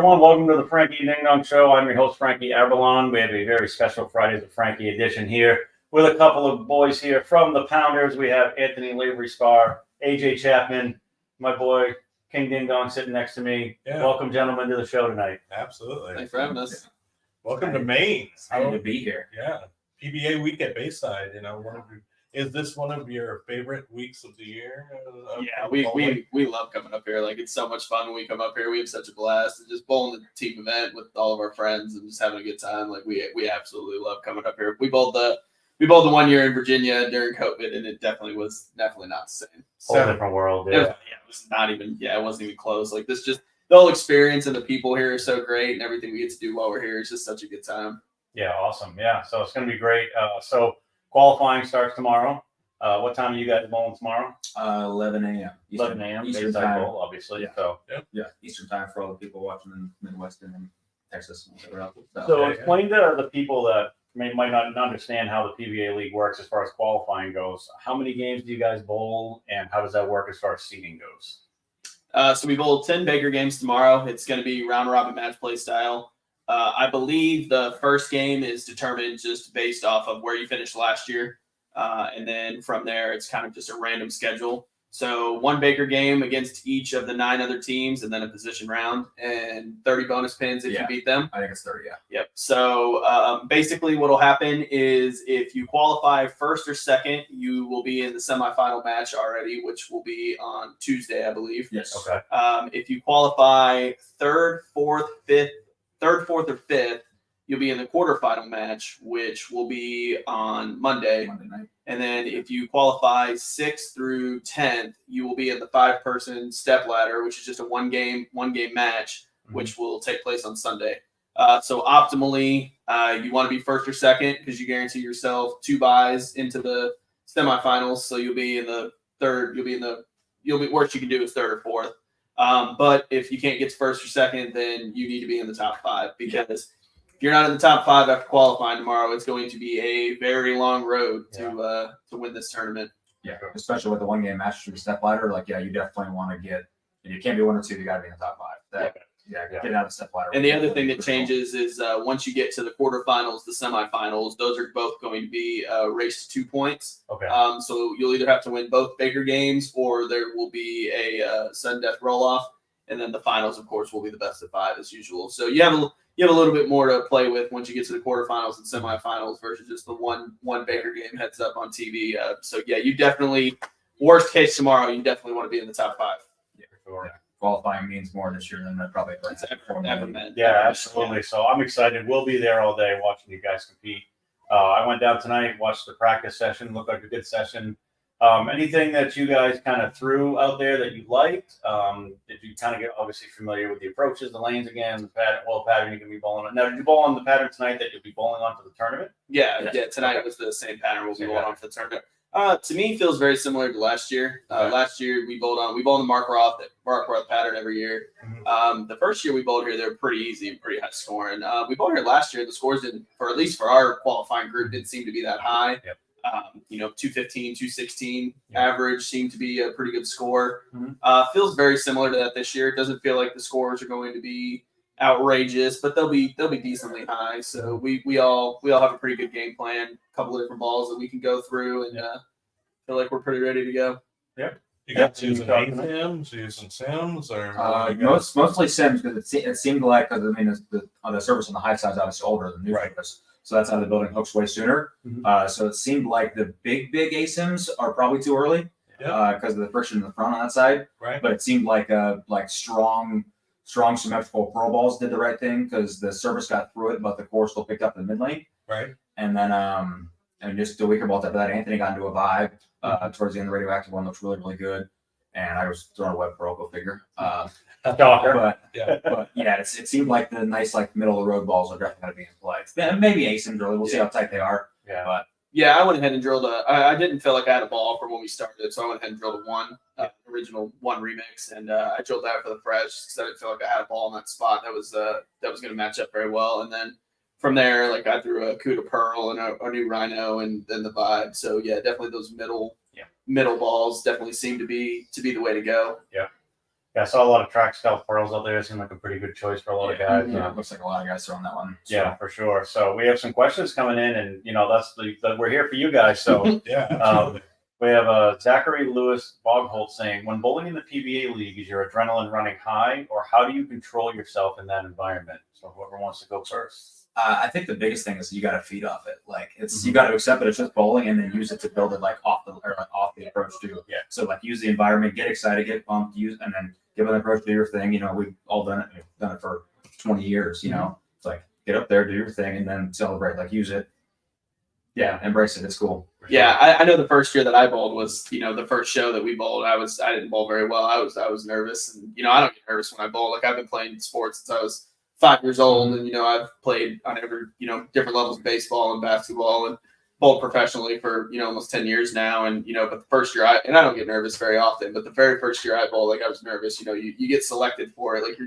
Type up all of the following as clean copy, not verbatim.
everyone. Welcome to the Frankie Ding Dong Show. I'm your host, Frankie Avalon. We have a very special Fridays with Frankie edition here with a couple of boys here from the Pounders. We have Anthony Lavery-Spahr, AJ Chapman, my boy King Ding Dong sitting next to me. Yeah. Welcome, gentlemen, to the show tonight. Absolutely. Thanks for having us. Welcome to Maine. Happy to be here. Yeah. PBA week at Bayside. Is this one of your favorite weeks of the year? Yeah, we love coming up here. Like, it's so much fun when we come up here. We have such a blast. And just bowling the team event with all of our friends and just having a good time. Like, we absolutely love coming up here. We bowled the 1 year in Virginia during COVID, and it definitely was not the same. Whole different world. Yeah. It was not even. Yeah, it wasn't even close. Like, this just the whole experience and the people here are so great, and everything we get to do while we're here is just such a good time. Yeah, awesome. Yeah, so it's going to be great. So qualifying starts tomorrow. What time are you guys bowling tomorrow? 11 a.m. 11 a.m. Eastern Bayside time. Bowl, obviously. Yeah. Yeah, Eastern time for all the people watching in Midwest and Texas and whatever else. So explain to the people that might not understand how the PBA League works as far as qualifying goes. How many games do you guys bowl, and how does that work as far as seeding goes? So we bowl 10 Baker games tomorrow. It's going to be round-robin match play style. I believe the first game is determined just based off of where you finished last year. And then from there, it's kind of just a random schedule. So 1 Baker game against each of the 9 other teams, and then a position round, and 30 bonus pins if you beat them. I think it's 30, yeah. Yep. So basically what will happen is if you qualify first or second, you will be in the semifinal match already, which will be on Tuesday, I believe. Yes. Okay. If you qualify third, fourth, or fifth, you'll be in the quarterfinal match, which will be on Monday night. And then if you qualify 6th through 10th, you will be in the 5-person step ladder, which is just a one game match, which will take place on Sunday. So optimally, you want to be first or second because you guarantee yourself 2 buys into the semifinals. So you'll be in the third. Worst you can do is third or fourth. But if you can't get to first or second, then you need to be in the top 5 because if you're not in the top 5 after qualifying tomorrow, it's going to be a very long road to win this tournament. Yeah, especially with the 1 game match through the step ladder. Like, you definitely want to get. If you can't be 1 or 2, you got to be in the top 5. Get out of the step ladder. And the other thing that changes is once you get to the quarterfinals, the semifinals, those are both going to be raced to 2 points. Okay. So you'll either have to win both Baker games, or there will be a sudden death roll off, and then the finals, of course, will be the best of 5 as usual. So you have a little bit more to play with once you get to the quarterfinals and semifinals versus just the one Baker game heads up on TV. So you definitely, worst case tomorrow, you definitely want to be in the top 5. Yeah, for sure. Yeah. Qualifying means more this year than that probably ever meant. Yeah, absolutely. So I'm excited. We'll be there all day watching you guys compete. I went down tonight, watched the practice session. Looked like a good session. Anything that you guys kind of threw out there that you liked? Did you kind of get obviously familiar with the approaches, the lanes again, the pattern you can be bowling on? Now, did you bowl on the pattern tonight that you'll be bowling on for the tournament? Yeah. Tonight was the same pattern we'll be bowling on for the tournament. To me, feels very similar to last year. Last year we bowled the Mark Roth pattern every year. The first year we bowled here, they were pretty easy and pretty high scoring. We bowled here last year. The scores didn't, at least for our qualifying group, didn't seem to be that high. Yep. 215, 216 average seemed to be a pretty good score. Feels very similar to that this year. It doesn't feel like the scores are going to be outrageous, but they'll be decently high. So we all have a pretty good game plan, a couple of different balls that we can go through, and feel like we're pretty ready to go. Yeah. You got using Sims, using Sims, or mostly Sims because it seemed like the service on the high side is obviously older than the new service. So that's how the building hooks way sooner. So it seemed like the big ASIMs are probably too early because of the friction in the front on that side. Right. But it seemed like strong symmetrical pro balls did the right thing because the service got through it, but the core still picked up in the mid lane. Right. And then and just the weaker balls after that, Anthony got into a vibe towards the end. The radioactive one looks really, really good. And I was throwing a web pro, go figure. But it seemed like the nice middle of the road balls are definitely going to be in play. Maybe ASIMs early. We'll see how tight they are. Yeah. But I went ahead and drilled I didn't feel like I had a ball from when we started, so I went ahead and drilled a 1 original 1 remix, and I drilled that for the fresh because I didn't feel like I had a ball in that spot that was going to match up very well. And then from there, I threw a Cuda Pearl and a new Rhino, and then the vibe. So definitely those middle balls definitely seem to be the way to go. Yeah. Yeah, I saw a lot of track scout pearls out there. It seemed like a pretty good choice for a lot of guys. Yeah, it looks like a lot of guys are on that one. So. Yeah, for sure. So we have some questions coming in, and that's we're here for you guys. So Yeah, absolutely. we have Zachary Lewis Bogholt saying, when bowling in the PBA League, is your adrenaline running high, or how do you control yourself in that environment? So whoever wants to go first. I think the biggest thing is you got to feed off it. Like you got to accept that it's just bowling, and then use it to build it off the approach too. Yeah. So use the environment, get excited, get pumped, and then give it an approach, do your thing. We've all done it. We've done it for 20 years. It's like get up there, do your thing, and then celebrate. Like use it. Yeah, embrace it. It's cool. Yeah, I know the first year that I bowled was, the first show that we bowled. I didn't bowl very well. I was nervous, and I don't get nervous when I bowl. Like I've been playing sports since I was 5 years old, and I've played on every different levels of baseball and basketball, and bowled professionally for almost 10 years now. And but the first year I don't get nervous very often, but the very first year I bowled, like I was nervous. You get selected for it, like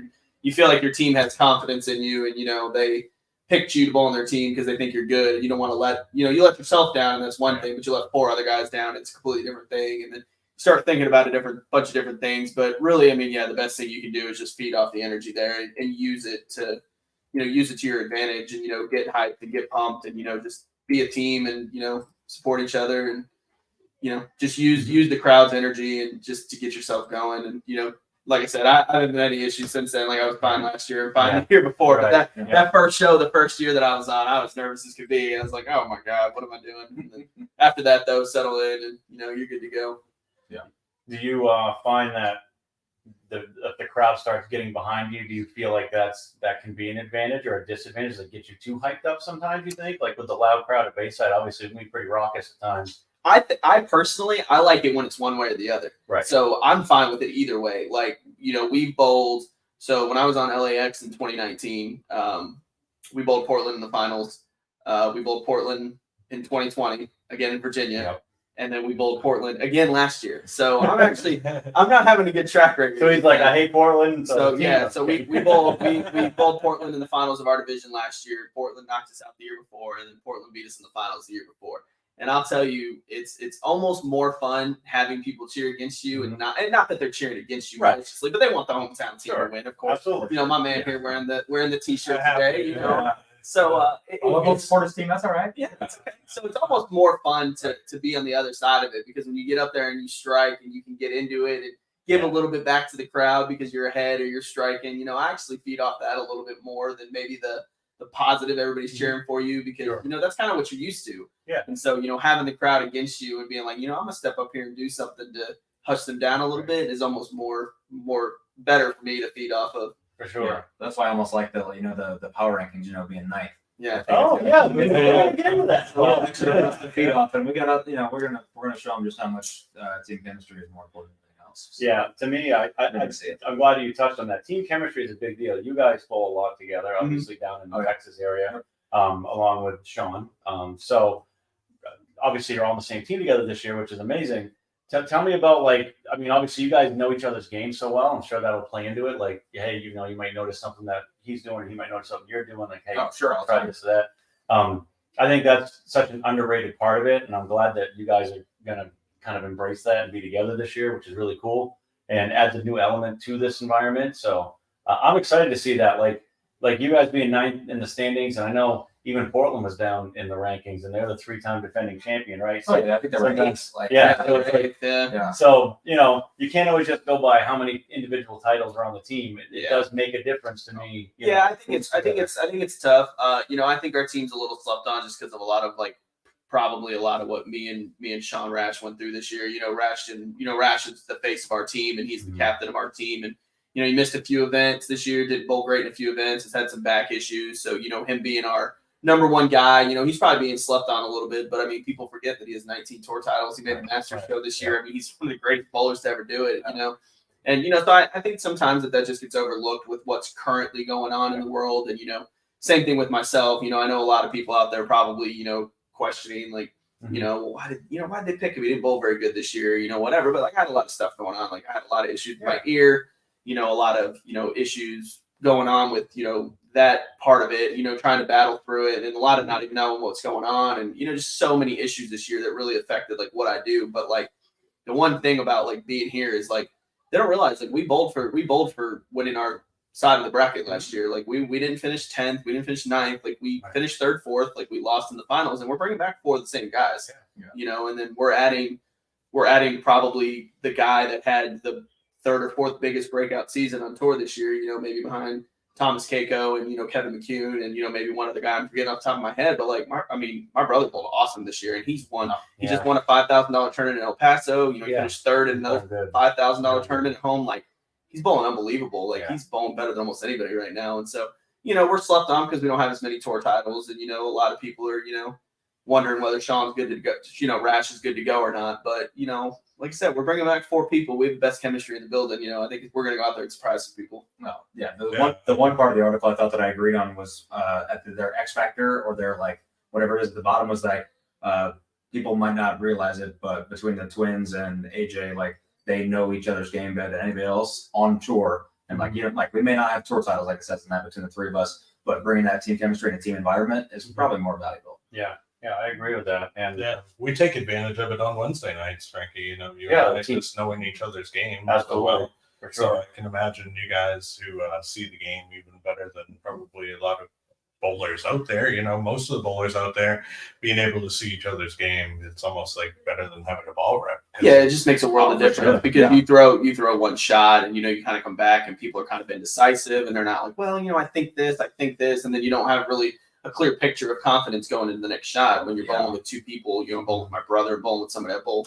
you feel like your team has confidence in you, and they picked you to bowl on their team because they think you're good. You don't want to let you let yourself down, and that's one thing, but you let 4 other guys down, it's a completely different thing. And then start thinking about a bunch of different things. But really, the best thing you can do is just feed off the energy there and use it to your advantage, and get hyped and get pumped, and just be a team, and support each other, and just use the crowd's energy and just to get yourself going. And like I said, I haven't had any issues since then. Like I was fine last year and fine the year before, but that first show, the first year that I was on, I was nervous as could be. I was like, oh my God, what am I doing? And then after that, though, settle in, and you're good to go. Yeah. Do you find that if the crowd starts getting behind you, do you feel like that can be an advantage or a disadvantage? Does it get you too hyped up sometimes, you think? Like with the loud crowd at Bayside, obviously it can be pretty raucous at times. I personally, I like it when it's one way or the other. Right. So I'm fine with it either way. Like, we bowled. So when I was on LAX in 2019, we bowled Portland in the finals. We bowled Portland in 2020, again in Virginia. Yep. And then we bowled Portland again last year. So I'm not having a good track record. So he's like, I hate Portland. So we bowled Portland in the finals of our division last year. Portland knocked us out the year before, and then Portland beat us in the finals the year before. And I'll tell you, it's almost more fun having people cheer against you, and not that they're cheering against you maliciously, but they want the hometown team to win, of course. Absolutely. My man here wearing the t-shirt today, So we'll support his team. That's all right. Yeah, that's okay. So it's almost more fun to be on the other side of it, because when you get up there and you strike and you can get into it and give a little bit back to the crowd because you're ahead or you're striking, I actually feed off that a little bit more than maybe the positive everybody's cheering for you, because that's kind of what you're used to. Yeah. And so having the crowd against you and being like, I'm gonna step up here and do something to hush them down a little bit is almost more better for me to feed off of. For sure. Yeah. That's why I almost like the power rankings, being ninth. Yeah. Oh yeah, we're gonna get into that. Well, actually, that's the feed off, and we gotta, we're gonna show them just how much team chemistry is more important than anything else. So, Yeah, to me, I'm glad you touched on that. Team chemistry is a big deal. You guys bowl a lot together, obviously down in the Texas area, along with Sean. So obviously you're all on the same team together this year, which is amazing. Tell me about, obviously you guys know each other's game so well. I'm sure that'll play into it. Like, hey, you might notice something that he's doing, he might notice something you're doing. Like, hey, I'll try this or that. I think that's such an underrated part of it, and I'm glad that you guys are gonna kind of embrace that and be together this year, which is really cool and adds a new element to this environment. So I'm excited to see that. Like you guys being ninth in the standings, and I know even Portland was down in the rankings, and they're the 3-time defending champion, right? So, I think they're right. So you can't always just go by how many individual titles are on the team. It does make a difference to me. I think it's tough. I think our team's a little slept on just because of a lot of probably a lot of what me and Sean Rash went through this year. Rash is the face of our team, and he's the captain of our team, and he missed a few events this year, did bowl great in a few events, has had some back issues. So him being our number one guy, he's probably being slept on a little bit, but people forget that he has 19 tour titles. He made the Masters show this year. He's one of the greatest bowlers to ever do it, And so I think sometimes that just gets overlooked with what's currently going on in the world. And same thing with myself. I know a lot of people out there probably questioning why did they pick him? He didn't bowl very good this year, whatever. But I had a lot of stuff going on. I had a lot of issues with my ear, a lot of issues going on with that part of it, trying to battle through it, and a lot of not even knowing what's going on, and just so many issues this year that really affected what I do. But the one thing about being here is they don't realize like we bowled for winning our side of the bracket last year. Like we didn't finish 10th, we didn't finish 9th, like we finished 3rd, 4th, like we lost in the finals, and we're bringing back 4 of the same guys. Yeah. You know, and then we're adding probably the guy that had the 3rd or 4th biggest breakout season on tour this year. You know, maybe behind Thomas Keiko and, you know, Kevin McCune and, you know, maybe one other guy I'm forgetting off the top of my head. But like, my brother bowled awesome this year, and he just won a $5,000 tournament in El Paso. You know, he finished 3rd in another $5,000 tournament at home. Like, he's bowling unbelievable. Like, he's bowling better than almost anybody right now. And so, you know, we're slept on because we don't have as many tour titles. And, you know, a lot of people are, you know, wondering whether Sean's good to go, you know, Rash is good to go or not. But, you know, like I said, we're bringing back 4 people. We have the best chemistry in the building. You know, I think we're going to go out there and surprise some people. No, yeah. The one part of the article I thought that I agreed on was their X factor, or their like whatever it is at the bottom, was like people might not realize it, but between the twins and AJ, like they know each other's game better than anybody else on tour. And like, you know, like we may not have tour titles like I said tonight between the 3 of us, but bringing that team chemistry and a team environment is probably more valuable. Yeah. Yeah, I agree with that. And we take advantage of it on Wednesday nights, Frankie. You know, just knowing each other's game. Absolutely. For sure. So I can imagine you guys who see the game even better than probably a lot of bowlers out there. You know, most of the bowlers out there being able to see each other's game, it's almost like better than having a ball rep. Yeah, it just makes a world of difference because you throw one shot and, you know, you kind of come back and people are kind of indecisive and they're not like, well, you know, I think this, and then you don't have really a clear picture of confidence going into the next shot when you're bowling with 2 people, you know, bowling with my brother, bowling with somebody I bowl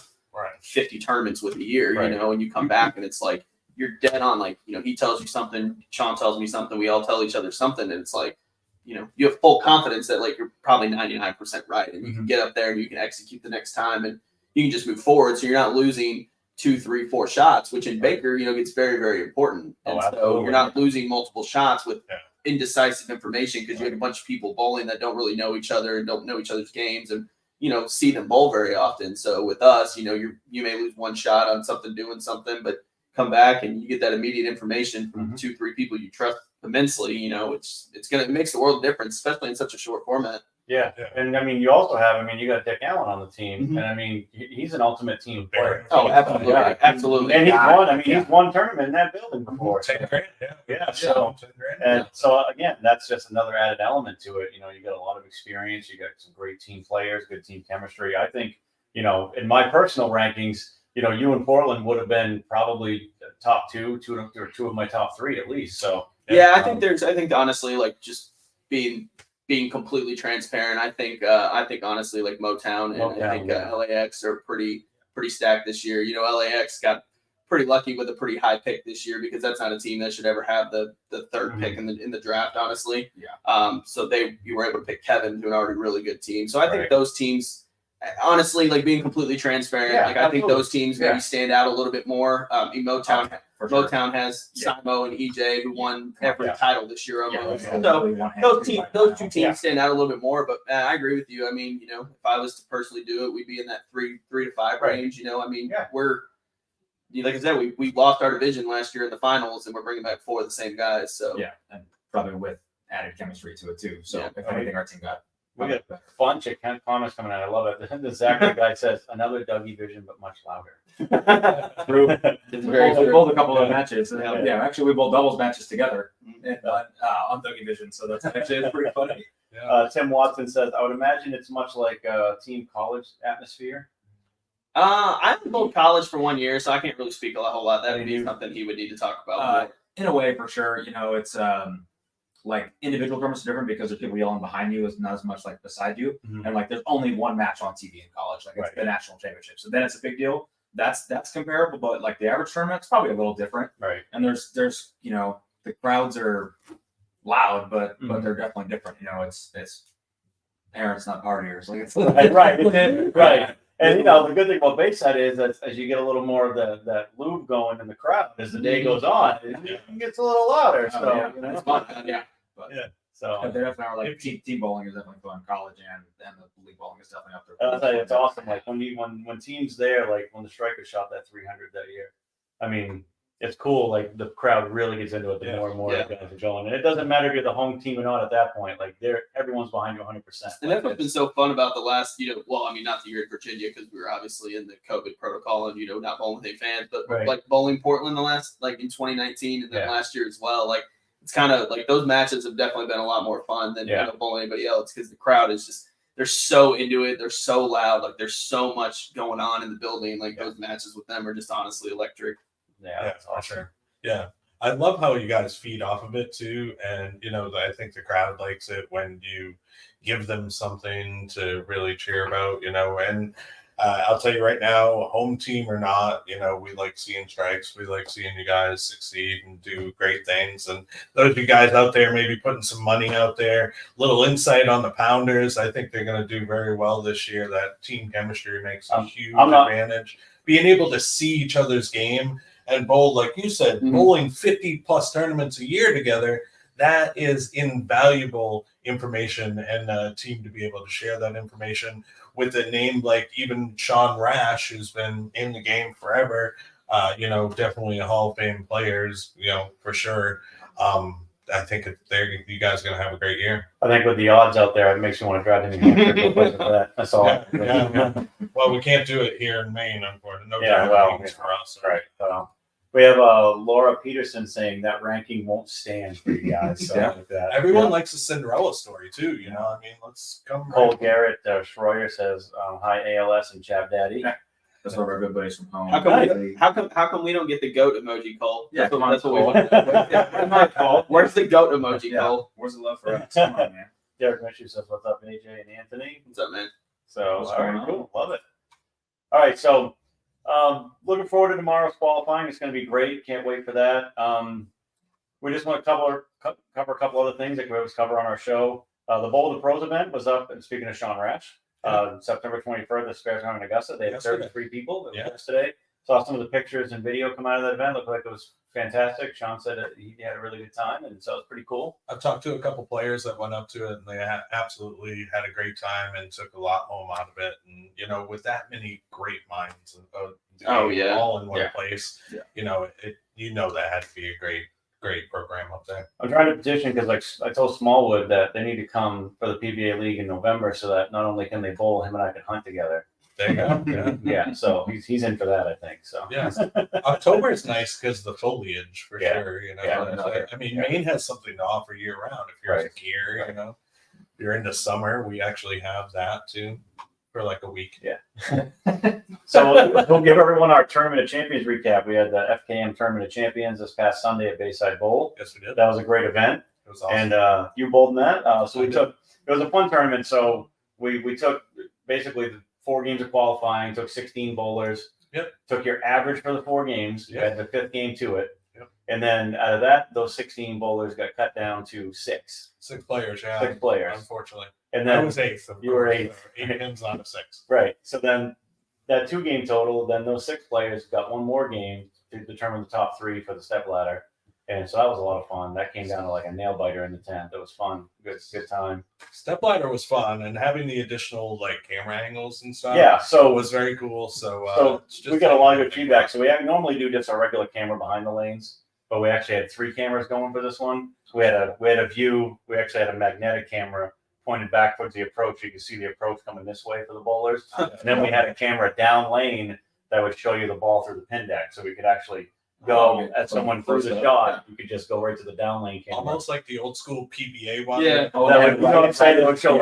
50 tournaments with a year, you know, and you come back and it's like, you're dead on. Like, you know, he tells you something, Sean tells me something, we all tell each other something. And it's like, you know, you have full confidence that like, you're probably 99% right. And you can get up there and you can execute the next time and you can just move forward. So you're not losing 2, 3, 4 shots, which in Baker, you know, gets very, very important. And so you're not losing multiple shots with indecisive information because you have a bunch of people bowling that don't really know each other and don't know each other's games and, you know, see them bowl very often. So with us, you know, you may lose 1 shot on something, doing something, but come back and you get that immediate information from 2, 3 people you trust immensely. You know, it makes the world of difference, especially in such a short format. Yeah. And I mean, you also have, you got Dick Allen on the team, and I mean, he's an ultimate team player. Oh, absolutely. Absolutely. And he's won tournament in that building before. 10 grand. Yeah. So, so again, that's just another added element to it. You know, you got a lot of experience, you got some great team players, good team chemistry. I think, you know, in my personal rankings, you know, you and Portland would have been probably top 2 or 2 of my top 3 at least. So, I think honestly, like just being completely transparent, I think honestly, like Motown and I think LAX are pretty stacked this year. You know, LAX got pretty lucky with a pretty high pick this year because that's not a team that should ever have the 3rd pick in the draft, honestly. Yeah. So you were able to pick Kevin, to an already really good team. So I think those teams, honestly, like being completely transparent, like I think those teams maybe stand out a little bit more. Motown has Simo and EJ who won every title this year almost. So those 2 teams stand out a little bit more. But I agree with you. I mean, you know, if I was to personally do it, we'd be in that 3 to 5 range. You know, I mean, we're, like I said, we lost our division last year in the finals, and we're bringing back 4 of the same guys. So and probably with added chemistry to it too. So if anything, our team got. We got a bunch of comments coming out. I love it. The Zachary guy says another Dougie vision, but much louder. True. We bowled a couple of matches. Actually, we bowled doubles matches together on Dougie Vision. So that's actually pretty funny. Tim Watson says, I would imagine it's much like a team college atmosphere. I haven't bowled college for 1 year, so I can't really speak a whole lot. That would be something he would need to talk about. In a way, for sure. You know, it's like individual tournaments are different because there's people yelling behind you, is not as much like beside you. And like there's only 1 match on TV in college, like it's the national championship. So then it's a big deal. That's comparable, but like the average tournament, it's probably a little different. Right. And there's you know, the crowds are loud, but they're definitely different. You know, it's parents, not partiers. Like it's right. And you know, the good thing about Bayside is that as you get a little more of that lube going in the crowd as the day goes on, it gets a little louder. So you know, it's fun. But, so they definitely are like team bowling is definitely fun in college, and the league bowling is definitely up there. I'll tell you, it's awesome. Like when teams there, like when the Strikers shot that 300 that year, I mean, it's cool. Like the crowd really gets into it the more and more guys are going, and it doesn't matter if you're the home team or not at that point. Like everyone's behind you 100%. And that's what's been so fun about the last, well, I mean, not the year in Virginia because we were obviously in the COVID protocol and not bowling with any fans, but like bowling Portland the last, like in 2019 and then last year as well. Like it's kind of like those matches have definitely been a lot more fun than bowling anybody else because the crowd is just. They're so into it. They're so loud. Like there's so much going on in the building. Like those matches with them are just honestly electric. Yeah, that's awesome. Sure. Yeah. I love how you guys feed off of it too. And, I think the crowd likes it when you give them something to really cheer about, and I'll tell you right now, home team or not, we like seeing strikes. We like seeing you guys succeed and do great things. And those of you guys out there maybe putting some money out there, little insight on the Pounders. I think they're going to do very well this year. That team chemistry makes a huge advantage. Being able to see each other's game and bowl, like you said, bowling 50-plus tournaments a year together, that is invaluable information, and a team to be able to share that information with a name like even Sean Rash, who's been in the game forever, definitely a Hall of Fame players, for sure. I think you guys are going to have a great year. I think with the odds out there, it makes me want to drive to New Hampshire for that. That's all. Yeah. Well, we can't do it here in Maine, unfortunately. Games for us. Right. We have Laura Peterson saying that ranking won't stand for you guys. So like that. Everyone likes a Cinderella story too. Let's come. Cole Garrett Schroyer says, "Hi ALS and Chap Daddy." That's one of our good buddies from home. How come we don't get the goat emoji, Cole? Yeah, that's what we want. Where's the goat emoji, Cole? Where's the love for us? Come on, man. Derek Mitchell says, "What's up, AJ and Anthony?" What's up, man? So all right, cool, love it. All right, so. Looking forward to tomorrow's qualifying. It's going to be great. Can't wait for that. We just want to cover a couple other things that we always cover on our show. The Bowl of the Pros event was up, and speaking of Sean Rash, September 21st, the Spares Town in Augusta. They had 33 people yesterday. Saw some of the pictures and video come out of that event. Looked like it was fantastic. Sean said that he had a really good time, and so it was pretty cool. I've talked to a couple players that went up to it, and they absolutely had a great time and took a lot home out of it. And with that many great minds, all in one place, that had to be a great program up there. I'm trying to petition because, like I told Smallwood, that they need to come for the PBA League in November, so that not only can they bowl, him and I can hunt together. There you go. Yeah. So he's in for that, I think. So October is nice because the foliage for sure. Maine has something to offer year round. If you're into gear, if you're into summer, we actually have that too for like a week. Yeah. So we'll give everyone our Tournament of Champions recap. We had the FKM Tournament of Champions this past Sunday at Bayside Bowl. Yes, we did. That was a great event. It was awesome. And you bowled in that. So it was a fun tournament. So we took basically the 4 games of qualifying, took 16 bowlers, took your average for the 4 games, you had the 5th game to it. And then out of that, those 16 bowlers got cut down to 6. 6 players, 6 players. Unfortunately. And then I was 8th. You were 8th. 8 pins on a 6. Right. So then that 2-game total, then those 6 players got one more game to determine the top 3 for the step ladder. And so that was a lot of fun. That came down to like a nail biter in the 10th. It was fun. Good time. Step ladder was fun, and having the additional like camera angles and stuff. Yeah, so was very cool. So we got a lot of good feedback. So we normally do just a regular camera behind the lanes, but we actually had 3 cameras going for this one. So we had a view. We actually had a magnetic camera pointed back towards the approach. You could see the approach coming this way for the bowlers, and then we had a camera down lane that would show you the ball through the pin deck, so we could actually go at someone through the shot. You could just go right to the down lane camera. Almost like the old school PBA one. Yeah. That would show.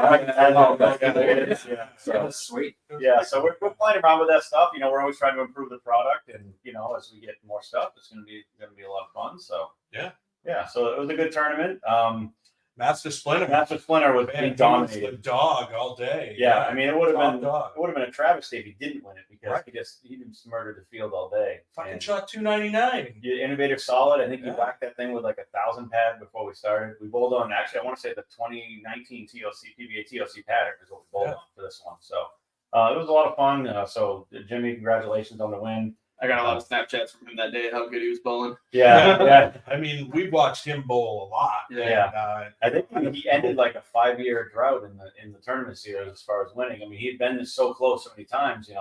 So sweet. Yeah, so we're playing around with that stuff. We're always trying to improve the product, and as we get more stuff, it's gonna be a lot of fun. So yeah. So it was a good tournament. Master Splinter was being dominated. The dog all day. Yeah, I mean it would have been a travesty if he didn't win it because he just murdered the field all day. Fucking shot 299. Innovative solid. I think he whacked that thing with like 1,000 pad before we started. We bowled on I want to say the 2019 PBA TLC pattern is what we bowled on for this one. So it was a lot of fun. So Jimmy, congratulations on the win. I got a lot of Snapchats from him that day, how good he was bowling. Yeah. I mean, we watched him bowl a lot. Yeah. I think he ended like a 5-year drought in the tournament series as far as winning. I mean, he had been so close so many times, and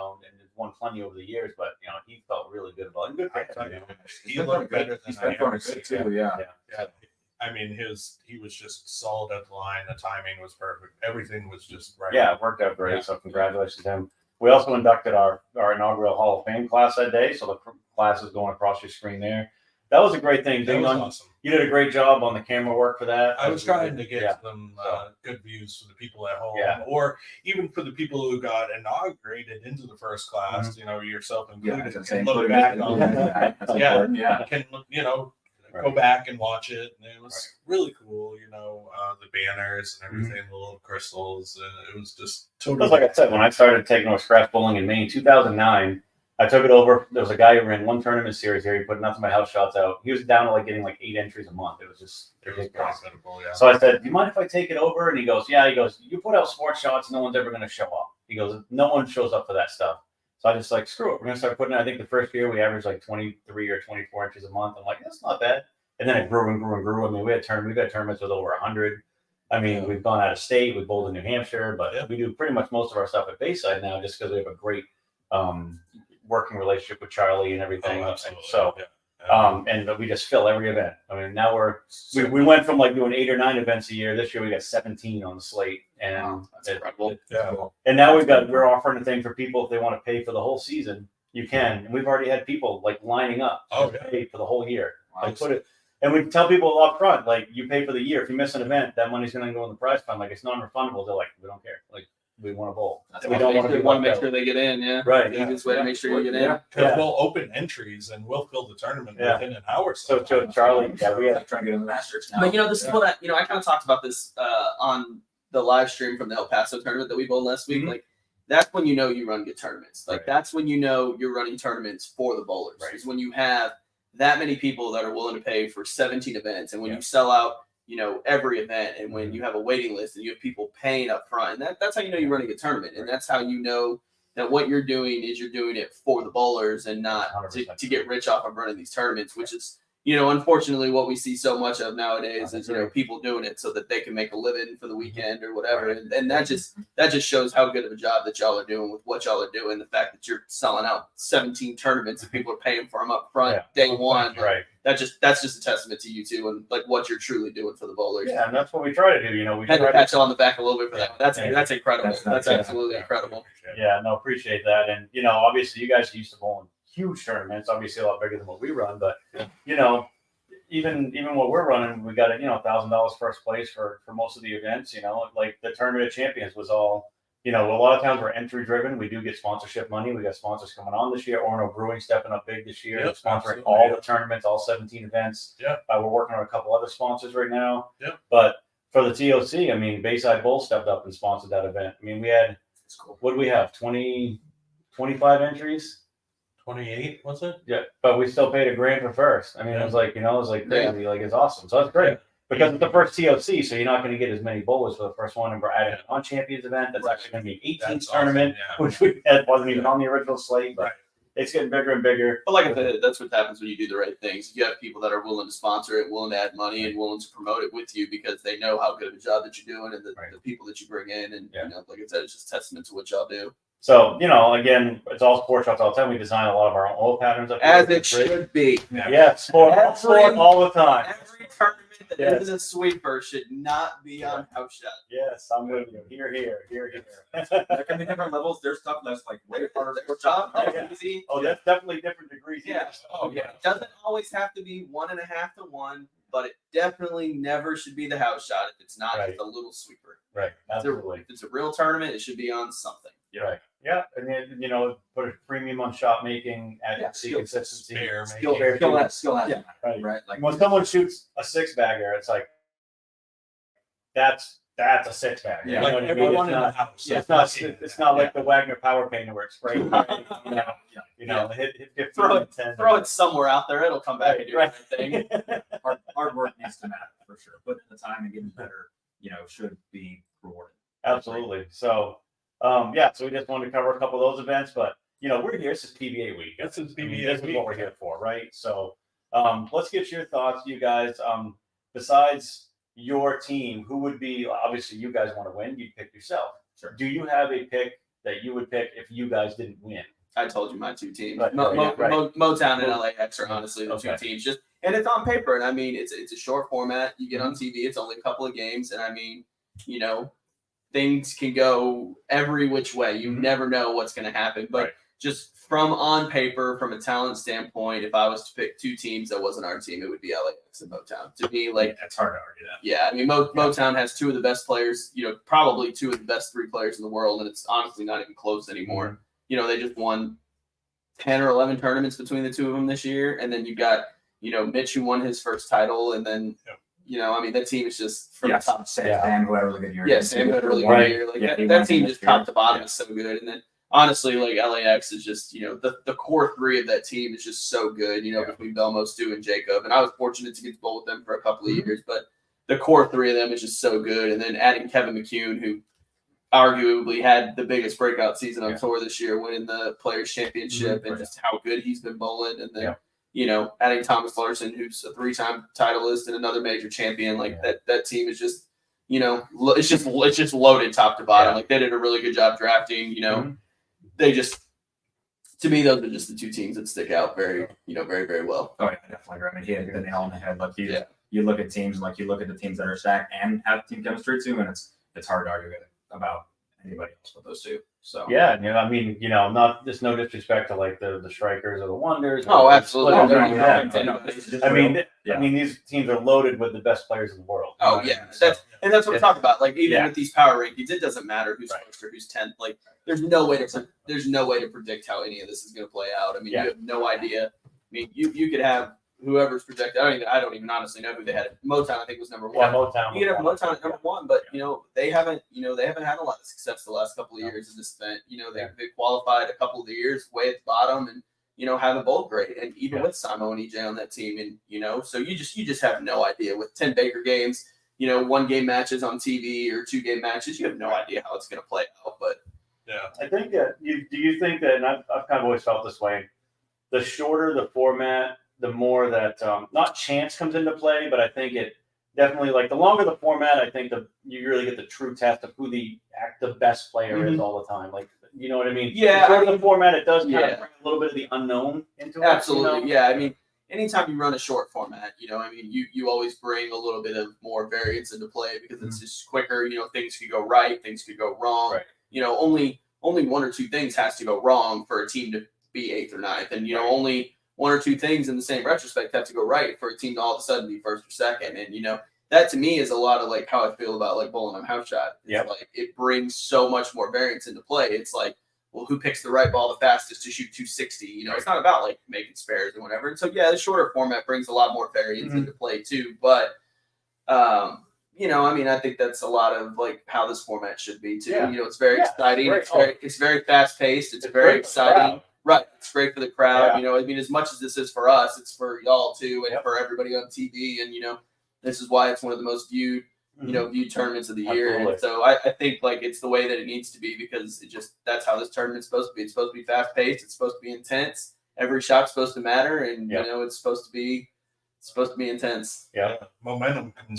won plenty over the years, but he felt really good about it. Good for him. He looked better He's than been I ever running seen. good too. Yeah. Yeah. I mean, he was just solid at the line. The timing was perfect. Everything was just right. Yeah, it worked out great. Yeah. So congratulations to him. We also inducted our inaugural Hall of Fame class that day. So the class is going across your screen there. That was a great thing. That was awesome. You did a great job on the camera work for that. I was trying to get them good views for the people at home, or even for the people who got inaugurated into the first class. Yourself included. Can look back on it. Go back and watch it. And it was really cool. The banners and everything, the little crystals. It was just totally. Like I said, when I started taking over scratch bowling in Maine, 2009. I took it over. There was a guy who ran one tournament series here. He put nothing but house shots out. He was down to getting 8 entries a month. It was just ridiculous. So I said, "Do you mind if I take it over?" And he goes, "Yeah." He goes, "You put out sports shots, no one's ever going to show up." He goes, "No one shows up for that stuff." So I just screw it. We're going to start putting it. I think the first year we averaged 23 or 24 entries a month. I'm like, that's not bad. And then it grew and grew and grew. I mean, we've had tournaments with over 100. I mean, we've gone out of state. We bowled in New Hampshire, but we do pretty much most of our stuff at Bayside now, just because we have a great working relationship with Charlie and everything. And we just fill every event. I mean, now we went from doing 8 or 9 events a year. This year we got 17 on the slate, and that's incredible. And now we're offering a thing for people if they want to pay for the whole season. You can, and we've already had people lining up to pay for the whole year. And we tell people up front, you pay for the year. If you miss an event, that money's going to go in the prize fund. It's non-refundable. They're we don't care. We want to bowl. We don't want to make sure they get in. Yeah, right. The easiest way to make sure you get in. Because we'll open entries and we'll fill the tournament within an hour. So Charlie, we have to try and get in the Masters now. But this is what I kind of talked about this on the live stream from the El Paso tournament that we bowled last week. Mm-hmm. That's when you run good tournaments. That's when you're running tournaments for the bowlers. Right. Is when you have that many people that are willing to pay for 17 events, and when you sell out every event, and when you have a waiting list and you have people paying up front, and that's how you're running a tournament, and that's how that what you're doing is you're doing it for the bowlers and not to get rich off of running these tournaments, which is unfortunately what we see so much of nowadays is people doing it so that they can make a living for the weekend or whatever, and that just shows how good of a job that y'all are doing with what y'all are doing. The fact that you're selling out 17 tournaments and people are paying for them up front day one, that's just a testament to you too, and what you're truly doing for the bowlers. Yeah, and that's what we try to do. We had try to pat you on the back a little bit for that. That's incredible. That's nice. absolutely incredible. Yeah, no, appreciate that. And obviously you guys are used to bowling huge tournaments, obviously a lot bigger than what we run, but even what we're running, we got $1,000 first place for most of the events. The Tournament of Champions was all. A lot of times we're entry driven. We do get sponsorship money. We got sponsors coming on this year. Orono Brewing stepping up big this year, sponsoring all the tournaments, all 17 events. Yeah, we're working on a couple other sponsors right now. Yeah, but for the TOC, I mean, Bayside Bowl stepped up and sponsored that event. I mean, we had what do we have? 25 entries. 28 was it? Yeah, but we still paid $1,000 for first. I mean, it was crazy. It's awesome. So that's great. Because it's the first TOC, so you're not going to get as many bowlers for the first one. And we're adding on Champions event. That's actually going to be an 18th tournament, which wasn't even on the original slate. But it's getting bigger and bigger. But like I said, that's what happens when you do the right things. You have people that are willing to sponsor it, willing to add money, and willing to promote it with you because they know how good of a job that you're doing and the people that you bring in. And like I said, it's just testament to what y'all do. So, again, it's all sports shots all the time. We design a lot of our own oil patterns up here. As it should be. Yeah, sport all the time. Every tournament that isn't a sweeper should not be on house shot. Yes, I'm with you. Here. There can be different levels. There's stuff that's way harder to chop. Easy. Oh, that's definitely different degrees. Yeah. Oh, yeah. It doesn't always have to be 1.5 to 1, but it definitely never should be the house shot if it's not just a little sweeper. Right. Absolutely. If it's a real tournament, it should be on something. Yeah. Right. Yeah, and then put a premium on shot making, add consistency, skill. Yeah, right. When someone shoots a 6-bagger, it's that's a 6-bagger. Yeah, everyone in the house. Yeah, it's not like the Wagner power painter where it's spraying. Hit 10. Throw it somewhere out there; it'll come back and do everything. Hard work needs to matter for sure. Putting in the time and getting better, should be rewarded. Absolutely. So. So we just wanted to cover a couple of those events, but we're here. This is PBA week. This is what we're here for, right? So, let's get your thoughts, you guys. Besides your team, who would be? Obviously, you guys want to win. You'd pick yourself. Sure. Do you have a pick that you would pick if you guys didn't win? I told you my two teams. Right, Motown and LAX are honestly the two Okay. teams. And it's on paper, and I mean it's a short format. You get on TV, it's only a couple of games, and I mean, things can go every which way. You never know what's going to happen. But just from on paper, from a talent standpoint, if I was to pick two teams that wasn't our team, it would be LAX and Motown. To me, It's hard to argue that. yeah, I mean, Motown has two of the best players, probably two of the best three players in the world, and it's honestly not even close anymore. They just won 10 or 11 tournaments between the two of them this year, and then you got, Mitch, who won his first title, and then, I mean, that team is just from the top. Sam, who had a really good year. Yeah, Sam had a really good year. That team just top to bottom is so good, and then honestly, LAX is just, the core three of that team is just so good, between Belmo, Stu, and Jacob. And I was fortunate to get to bowl with them for a couple of years, but the core three of them is just so good. And then adding Kevin McCune, who arguably had the biggest breakout season on tour this year, winning the Players' Championship, and just how good he's been bowling. And then, adding Thomas Larson, who's a 3-time titleist and another major champion, that team is just, it's just loaded top to bottom. They did a really good job drafting, They just, to me, those are just the two teams that stick out very, very, very well. Oh, yeah, definitely. I mean, he had the nail on the head. You look at teams, you look at the teams that are stacked and have team chemistry too, and it's hard to argue about anybody else but those two. So yeah, I mean, not just no disrespect to the strikers or the wonders. Oh, absolutely. I mean, these teams are loaded with the best players in the world. Oh yeah, that's what I'm talking about. Even with these power rankings, it doesn't matter who's first or who's 10th. There's no way to predict how any of this is going to play out. I mean, you have no idea. I mean, you could have whoever's projected. I don't even honestly know who they had. Motown, I think, was number 1. Yeah, Motown. You could have Motown at number 1, but they haven't had a lot of success the last couple of years in this event. They qualified a couple of the years way at the bottom, and haven't bowled great. And even with Simo and EJ on that team, and so you just have no idea with 10 Baker games, 1-game matches on TV or 2-game matches. You have no idea how it's going to play out, but. Yeah, I think that do you think that, and I've kind of always felt this way, the shorter the format, the more that not chance comes into play, but I think it definitely the longer the format, I think you really get the true test of who the best player is all the time. You know what I mean? Yeah. The shorter the format, it does kind of bring a little bit of the unknown into it. Absolutely. Yeah. I mean, anytime you run a short format, you always bring a little bit of more variance into play because it's just quicker. Things could go right, things could go wrong. Right. Only 1 or 2 things has to go wrong for a team to be 8th or 9th. And, only 1 or 2 things in the same retrospect have to go right for a team to all of a sudden be 1st or 2nd. And, that to me is a lot of how I feel about bowling on house shot. Yeah. It brings so much more variance into play. It's well, who picks the right ball the fastest to shoot 260? It's not about making spares or whatever. And so, yeah, the shorter format brings a lot more variance into play too. But, I think that's a lot of how this format should be too. Yeah. It's very exciting. It's very fast paced. It's very exciting. Right. It's great for the crowd. Yeah. As much as this is for us, it's for y'all too, and for everybody on TV. And this is why it's one of the most viewed, viewed tournaments of the year. Absolutely. And so I think it's the way that it needs to be because that's how this tournament's supposed to be. It's supposed to be fast paced. It's supposed to be intense. Every shot's supposed to matter, and it's supposed to be. It's supposed to be intense. Yeah. Momentum can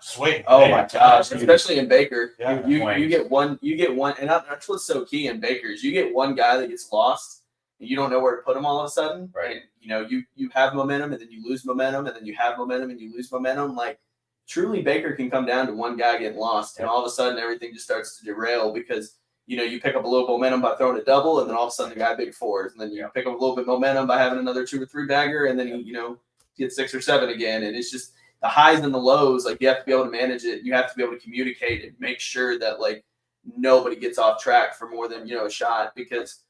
swing. Oh my gosh, especially in Baker. Yeah. You get one, and that's what's so key in Baker is you get one guy that gets lost, and you don't know where to put him all of a sudden. Right. And you have momentum, and then you lose momentum, and then you have momentum, and you lose momentum. Truly, Baker can come down to one guy getting lost, and all of a sudden everything just starts to derail because you pick up a little momentum by throwing a double, and then all of a sudden the guy big 4s, and then you pick up a little bit momentum by having another 2 or 3 bagger, and then get 6 or 7 again. And it's just the highs and the lows. You have to be able to manage it. You have to be able to communicate and make sure that nobody gets off track for more than a shot because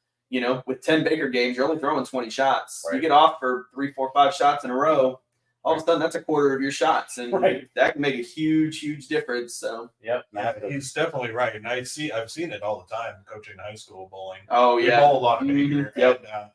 with 10 Baker games you're only throwing 20 shots. Right. You get off for 3, 4, 5 shots in a row, all of a sudden that's a quarter of your shots, and that can make a huge difference. So he's definitely right, and I've seen it all the time coaching high school bowling. Oh we yeah, bowl a lot of Baker. Yep. And,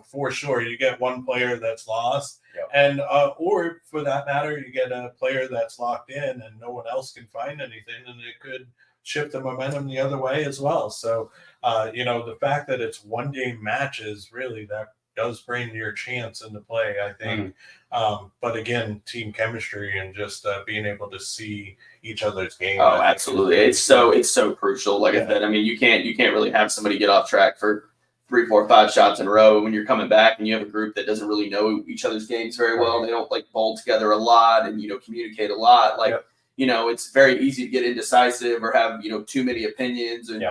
for sure, you get one player that's lost, and or for that matter, you get a player that's locked in, and no one else can find anything, and it could shift the momentum the other way as well. So, the fact that it's 1-game matches really that does bring your chance into play, I think. But again, team chemistry and just being able to see each other's game. Oh, absolutely! It's so crucial. I said, I mean, you can't really have somebody get off track for 3, 4, 5 shots in a row. And when you're coming back and you have a group that doesn't really know each other's games very well, they don't like bowl together a lot and, communicate a lot. Like, it's very easy to get indecisive or have, too many opinions. And,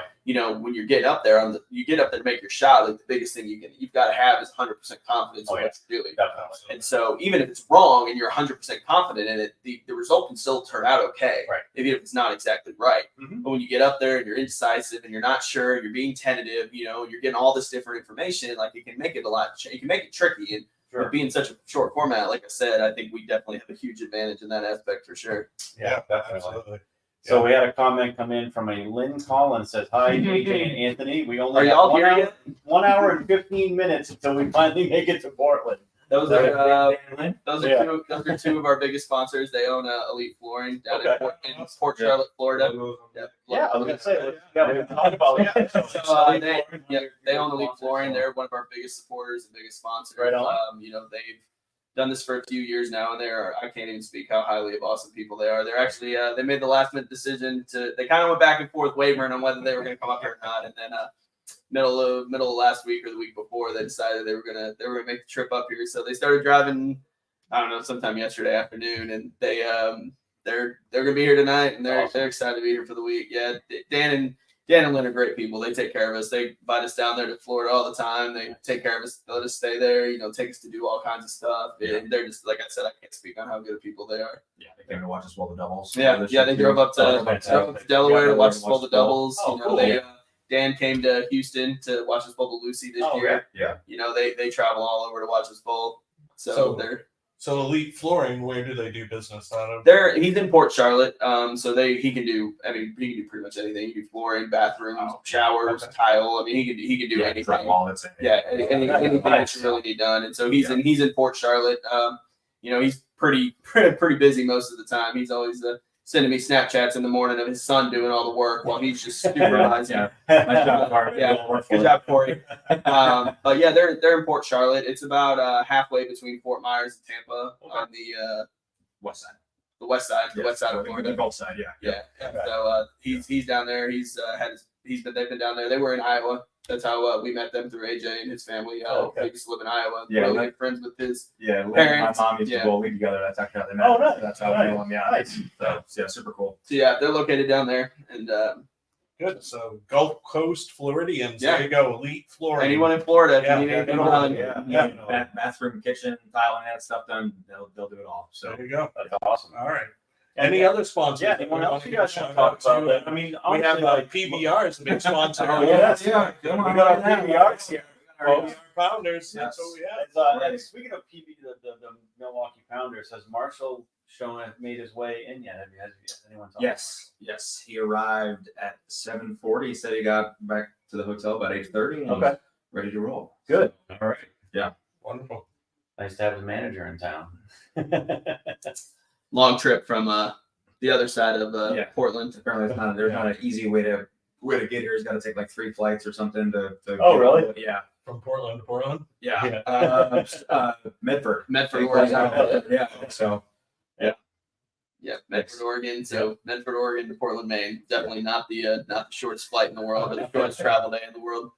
when you're getting up there, you get up there to make your shot. Like the biggest thing you've got to have is 100% confidence in what you're doing. Definitely. And so even if it's wrong and you're 100% confident in it, the result can still turn out okay. Right. Even if it's not exactly right. Mm-hmm. But when you get up there and you're indecisive and you're not sure, you're being tentative, you're getting all this different information, like it can make it it can make it tricky. And with being such a short format, like I said, I think we definitely have a huge advantage in that aspect for sure. Yeah, definitely. Absolutely. So we had a comment come in from a Lynn Collins, says, "Hi, AJ and Anthony. We only Are have y'all here yet? 1 hour and 15 minutes until we finally make it to Portland." Those Those are two of our biggest sponsors. They own Elite Flooring down in Port Charlotte, Florida. Yeah, I was gonna say, we can talk about it. So they own Elite Flooring. They're one of our biggest supporters and biggest sponsors. Right on. They've done this for a few years now, and I can't even speak how highly of awesome people they are. They're actually they made the last minute decision they kind of went back and forth wavering on whether they were going to come up here or not, and then middle of last week or the week before, they decided they were gonna make the trip up here. So they started driving, I don't know, sometime yesterday afternoon, and they're gonna be here tonight, and they're excited to be here for the week. Yeah, Dan and Lynn are great people. They take care of us. They invite us down there to Florida all the time. They take care of us, let us stay there, take us to do all kinds of stuff. Yeah. And they're just, like I said, I can't speak on how good of people they are. Yeah, they came to watch us bowl the doubles. Yeah, they drove up to Delaware to watch us bowl the doubles. Oh, cool. Dan came to Houston to watch us bowl the Lucy this year. Yeah. They travel all over to watch us bowl. So Elite Flooring, where do they do business out of? He's in Port Charlotte. He can do pretty much anything. He can do flooring, bathrooms, showers, tile. He can do anything. Anything that you really need done. And so he's in Port Charlotte. He's pretty busy most of the time. He's always sending me Snapchats in the morning of his son doing all the work while he's just supervising. Nice job, Corey. Good job, Corey. But yeah, they're in Port Charlotte. It's about halfway between Fort Myers and Tampa on the west side. The west side of Florida. The Gulf side, yeah. So he's down there. They've been down there. They were in Iowa. That's how we met them through AJ and his family. They used to live in Iowa. Yeah, really good friends with his parents. parents. My mom used to bowl league together. That's actually how they met. Oh, nice. That's how we knew them. Yeah. Nice. So super cool. So yeah, they're located down there. And Good. So Gulf Coast Floridians. Yeah. There you go. Elite Flooring. anyone in Florida, if Yeah, you need anything yeah, done, Bathroom, kitchen, tile, and that stuff done. They'll do it all. So There you go. That's awesome. All right. Any other sponsors? Yeah, that anyone we else want to you give a guys want to shout talk out about? to? I mean, We have honestly, PBR as a big sponsor. Oh, yes. Good one. We got our PBRs here. PBR Founders. That's Yes. what we have. And speaking of the Milwaukee Pounders, has Marshall made his way in yet? Has anyone talked? Yes. He arrived at 7:40. He said he got back to the hotel about 8:30. And Okay. ready to roll. Good. All right. Yeah. Wonderful. Nice to have his manager in town. long trip from the other side of Portland. Apparently, there's not an easy way to get here. He's got to take like 3 flights or something to Oh, really? Yeah. From Portland to Portland. Yeah. Medford. Medford, He Oregon. flies out. Yeah. So. Yeah, Medford, Oregon. So Medford, Oregon to Portland, Maine. Definitely not the shortest flight in the world, but the shortest travel day in the world.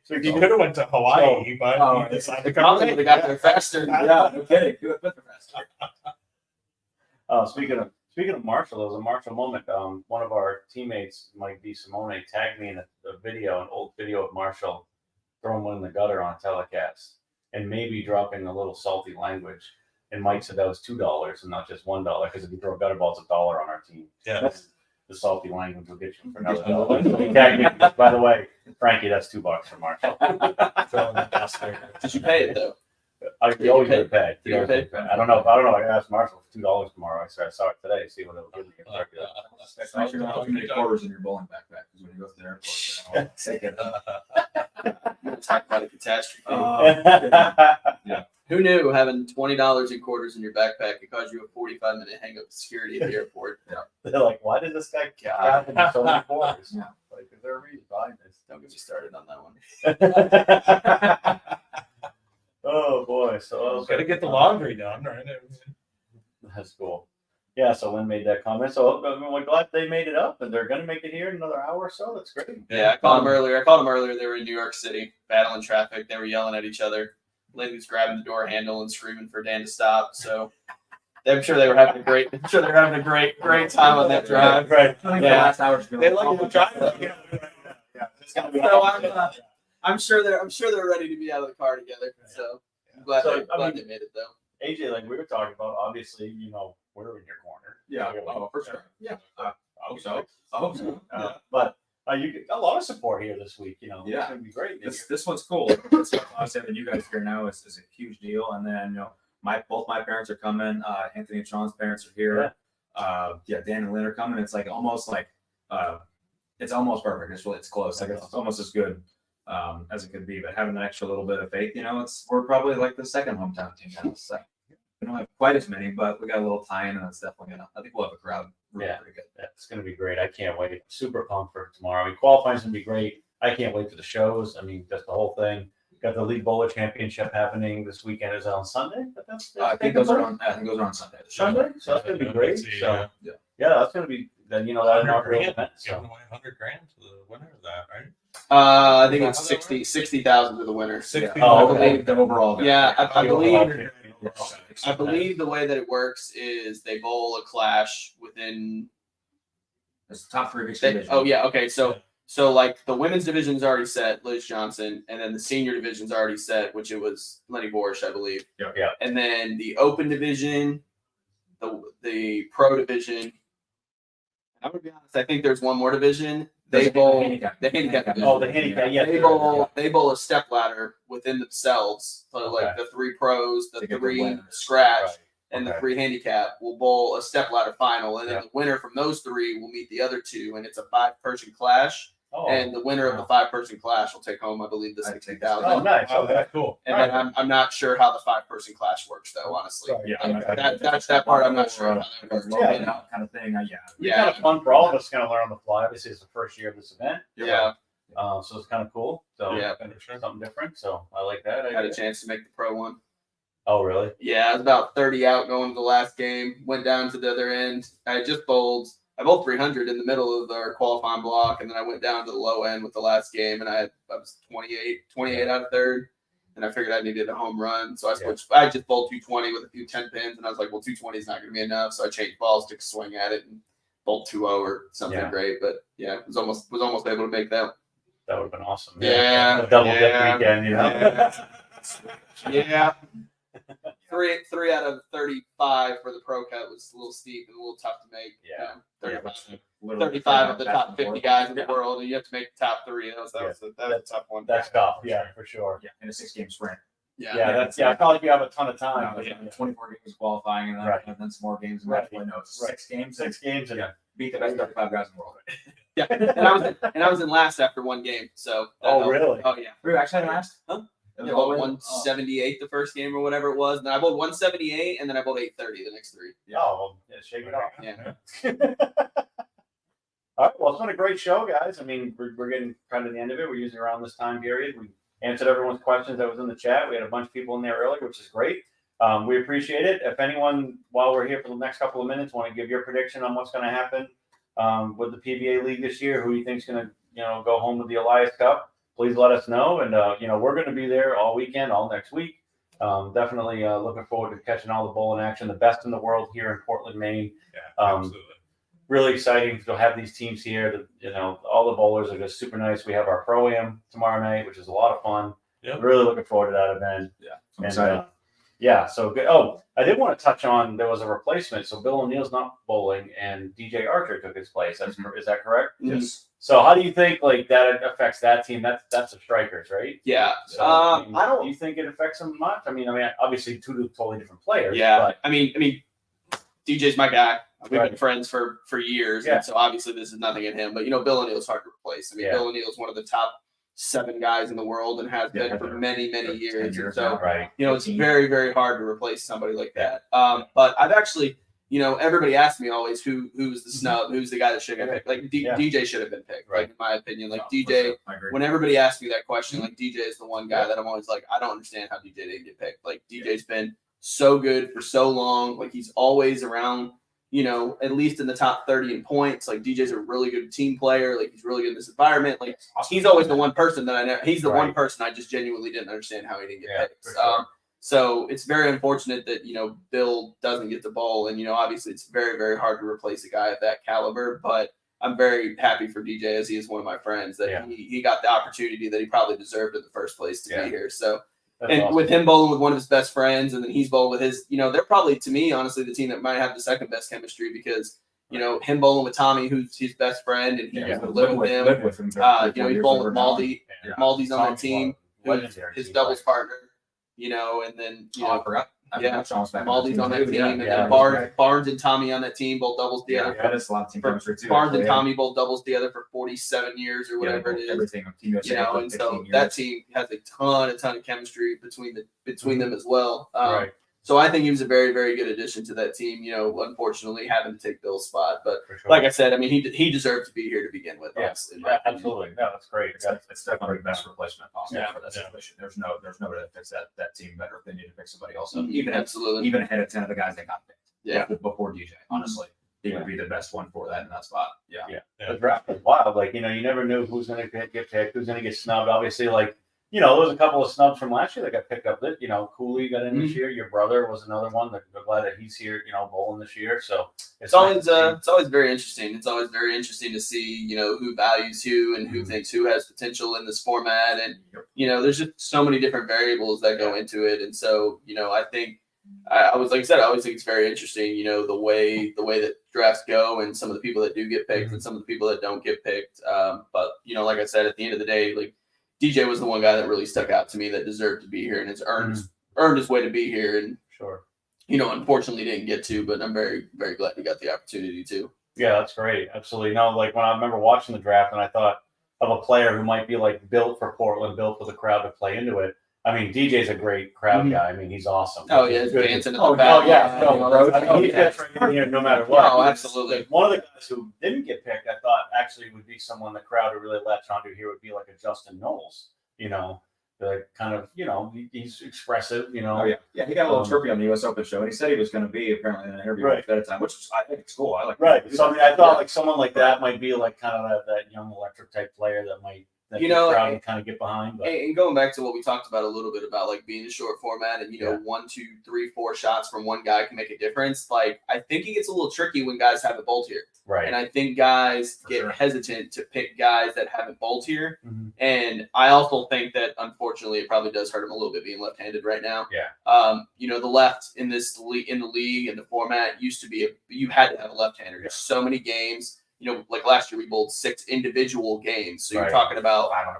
So you could have went to Hawaii, but you decided to come. Probably would have got there faster. Yeah. No kidding. Do it faster. Speaking of Marshall, there was a Marshall moment. One of our teammates, Mike D. Simone, tagged me in an old video of Marshall throwing one in the gutter on telecast and maybe dropping a little salty language. And Mike said that was $2 and not just $1 because if you throw gutter balls, $1 on our team. Yeah. That's the salty language will get you for another $1. He tagged me. By the way, Frankie, that's $2 for Marshall. Did you pay it though? You always get paid. You get paid? I don't know. I asked Marshall for $2 tomorrow. I saw it today. See what it'll give me. Make sure you don't have too many quarters in your bowling backpack because when you go to the airport, take it. Talk about a catastrophe. Yeah. Who knew having $20 in quarters in your backpack could cause you a 45-minute hang up security at the airport? They're like, why did this guy grab so many quarters? Yeah. Like, is there a reason behind this? Don't get me started on that one. Oh boy! So Got to get the laundry done, right? that's cool. Yeah, so Lynn made that comment. So we're glad they made it up, and they're going to make it here in another hour or so. That's great. Yeah, I called them earlier. They were in New York City, battling traffic. They were yelling at each other. Lynn was grabbing the door handle and screaming for Dan to stop. So I'm sure they were having a great time on that drive. Right. I think the last hour's been They like the drive. Yeah, it's gonna be So I'm sure they're ready to be out of the car together. So I'm glad, So, they made it though. AJ, like we were talking about, obviously, we're in your corner. Yeah, Clearly. for sure. Yeah, I hope so. But you get a lot of support here this week. Yeah. It's gonna be great. This one's cool. Obviously, having you guys here now is a huge deal. And then both my parents are coming. Anthony and Sean's parents are here. Dan and Lynn are coming. It's like almost like it's almost perfect. It's close. Like it's almost as good as it could be. But having an extra little bit of faith, we're probably like the second hometown team now. So we don't have quite as many, but we got a little tie-in, and it's definitely I think we'll have a crowd. Pretty good. Yeah, it's gonna be great. I can't wait. Super pumped for tomorrow. Qualifying's gonna be great. I can't wait for the shows. I mean, just the whole thing. Got the League Bowler Championship happening this weekend. Is it on Sunday? I think those are on Sunday. Sunday, so that's gonna be great. So yeah, that's gonna be then. That inaugural event. Giving So away $100,000 to the winner of that, right? I think it's 60,000 to the winner. 60. Oh, I believe the overall. Yeah, I believe. Okay. I believe the way that it works is they bowl a clash within. It's the top three big divisions. Oh yeah, okay. So like the women's division's already set, Liz Johnson, and then the senior division's already set, which it was Lenny Borsch, I believe. Yeah. And then the open division, the pro division. I would be honest. I think there's one more division. They bowl the handicap division. Oh, the handicap. Yeah. They bowl a step ladder within themselves. So like the three pros, the To get the three winners. scratch, Right. and the Okay. three handicap will bowl a step ladder final, and then Yeah. the winner from those three will meet the other two, and it's a 5-person clash. Oh, And the winner of the 5-person clash will take home, I believe, the I take 60,000. oh, nice. Oh, Okay. that's cool. And then I'm not sure how the 5-person clash works though, honestly. Right. Yeah, That's that part I'm not sure how that works. Yeah. kind of thing. It's kind of fun for all of us to kind of learn on the fly. Obviously, it's the first year of this event. Yeah. So it's kind of cool. So Yeah. something different. So I like that. I had a chance to make the pro one. Oh, really? Yeah, I was about 30 out going to the last game. Went down to the other end. I bowled 300 in the middle of our qualifying block, and then I went down to the low end with the last game, and I was 28 out of third, and I figured I needed a home run, so I switched. I just bowled 220 with a few 10 pins, and I was like, well, 220 is not going to be enough, so I changed balls, took a swing at it, and bowled 2-0 or something great. But yeah, was almost able to make that. That would have been awesome. Yeah, A double dip yeah, weekend, Yeah. 3 out of 35 for the pro cut was a little steep and a little tough to make. Yeah. 35 of the top 50 guys in the world, and you have to make the top 3. That was a tough one. That's tough. Yeah, for sure. Yeah, in a 6-game sprint. Yeah, I feel like you have a ton of time. No, 24 games qualifying, and then, Right. and then some more games. Right. No, it's Right. 6 games. 6 games and Beat the best 35 guys in the world. Yeah, and I was in last after one game. So that Oh, helped. really? Oh yeah. We were actually last. Huh? It I was bowled all 178 the first game or whatever it was. And then I bowled 178, and then I bowled 830 the next 3. Oh, well, shake it off. Yeah. All right. Well, it's been a great show, guys. I mean, we're getting kind of the end of it. We're using around this time period. We answered everyone's questions that was in the chat. We had a bunch of people in there earlier, which is great. We appreciate it. If anyone, while we're here for the next couple of minutes, want to give your prediction on what's going to happen with the PBA League this year, who you think's going to, go home with the Elias Cup, please let us know. And we're going to be there all weekend, all next week. Definitely looking forward to catching all the bowling action. The best in the world here in Portland, Maine. Yeah, absolutely. Really exciting to have these teams here. All the bowlers are just super nice. We have our Pro-Am tomorrow night, which is a lot of fun. Yep. Really looking forward to that event. Yeah, And, I'm excited. so good. Oh, I did want to touch on, there was a replacement. So Bill O'Neill's not bowling and DJ Archer took his place. Is that correct? Yes. So how do you think that affects that team? That's the strikers, right? Yeah. So, I do don't. you think it affects them much? I mean, obviously two totally different players. Yeah. But, I mean, DJ's my guy. We've Right. been friends for years, Yeah. and so obviously this is nothing in him. But Bill O'Neill's hard to replace. I mean, Yeah. Bill O'Neill's one of the top 7 guys in the world and has been for many years. And so right. it's very, very hard to replace somebody like that. But I've actually, everybody asks me always who's the snub, who's the guy that should have been picked. Like DJ should have been picked, Right. like in my opinion. Like No, DJ, for sure. I agree. when everybody asks me that question, like DJ is the one guy that I'm always like, I don't understand how DJ didn't get picked. Like DJ's been so good for so long. Like he's always around, at least in the top 30 in points. Like DJ's a really good team player. Like he's really good in this environment. Like he's always the one person that I know. He's the one person I just genuinely didn't understand how he didn't get picked. Sure. So it's very unfortunate that, Bill doesn't get the ball. And, obviously it's very, very hard to replace a guy of that caliber. But I'm very happy for DJ, as he is one of my friends, that he got the opportunity that he probably deserved in the first place to be here. So, awesome. With him bowling with one of his best friends, and then he's bowling with his, they're probably, to me, honestly, the team that might have the second best chemistry because, him bowling with Tommy, who's his best friend, and he lived with him. He's bowling with Maldy. Yeah. Maldy's on that team, who's his doubles partner. And then I forgot. Maldy's on that team, and then Barnes and Tommy on that team, both doubles together. Yeah, that's a lot of team chemistry too. Barnes and Tommy both doubles together for 47 years or whatever it is. Everything on Team USA, and so that team has a ton of chemistry between them as well. So I think he was a very, very good addition to that team. Unfortunately having to take Bill's spot, but like I said, I mean, he deserved to be here to begin with. Absolutely. No, that's great. It's definitely the best replacement possible for that situation. There's no way to fix that team better if they need to pick somebody else up. Even ahead of 10 of the guys that got picked. Yeah, before DJ, honestly, he would be the best one for that in that spot. Yeah. The draft was wild. Like you never knew who's going to get picked, who's going to get snubbed. Obviously, like. There was a couple of snubs from last year that got picked up. That Cooley got in this year. Your brother was another one. We're glad that he's here, bowling this year. So it's always very interesting. It's always very interesting to see who values who and who thinks who has potential in this format. And there's just so many different variables that go into it. And so I think I always think it's very interesting. The way that drafts go and some of the people that do get picked and some of the people that don't get picked. But like I said, at the end of the day, like. DJ was the one guy that really stuck out to me that deserved to be here and has earned his way to be here. And unfortunately didn't get to, but I'm very, very glad he got the opportunity to. Yeah, that's great. Absolutely. No, like when I remember watching the draft and I thought of a player who might be like built for Portland, built for the crowd to play into it. I mean, DJ's a great crowd guy. I mean, he's awesome. Oh, yeah, dancing at the back. He fits right in here no matter what. Oh, absolutely. One of the guys who didn't get picked, I thought actually would be someone the crowd would really latch onto here would be like a Justin Knowles. The kind of, he's expressive, Oh, yeah, he got a little chirpy on the U.S. Open show, and he said he was going to be apparently in an interview at a time, which I think it's cool. I like So, I mean, I thought like someone like that might be like kind of that young electric type player that might the crowd can kind of get behind. But. And going back to what we talked about a little bit about like being a short format and 1, 2, 3, 4 shots from one guy can make a difference. Like I think it gets a little tricky when guys haven't bowled here. Right. And I think guys get hesitant to pick guys that haven't bowled here. And I also think that unfortunately it probably does hurt him a little bit being left-handed right now. Yeah. The left in the league and the format used to be you had to have a left-hander. There's so many games. Like last year we bowled 6 individual games. So you're talking about 5 on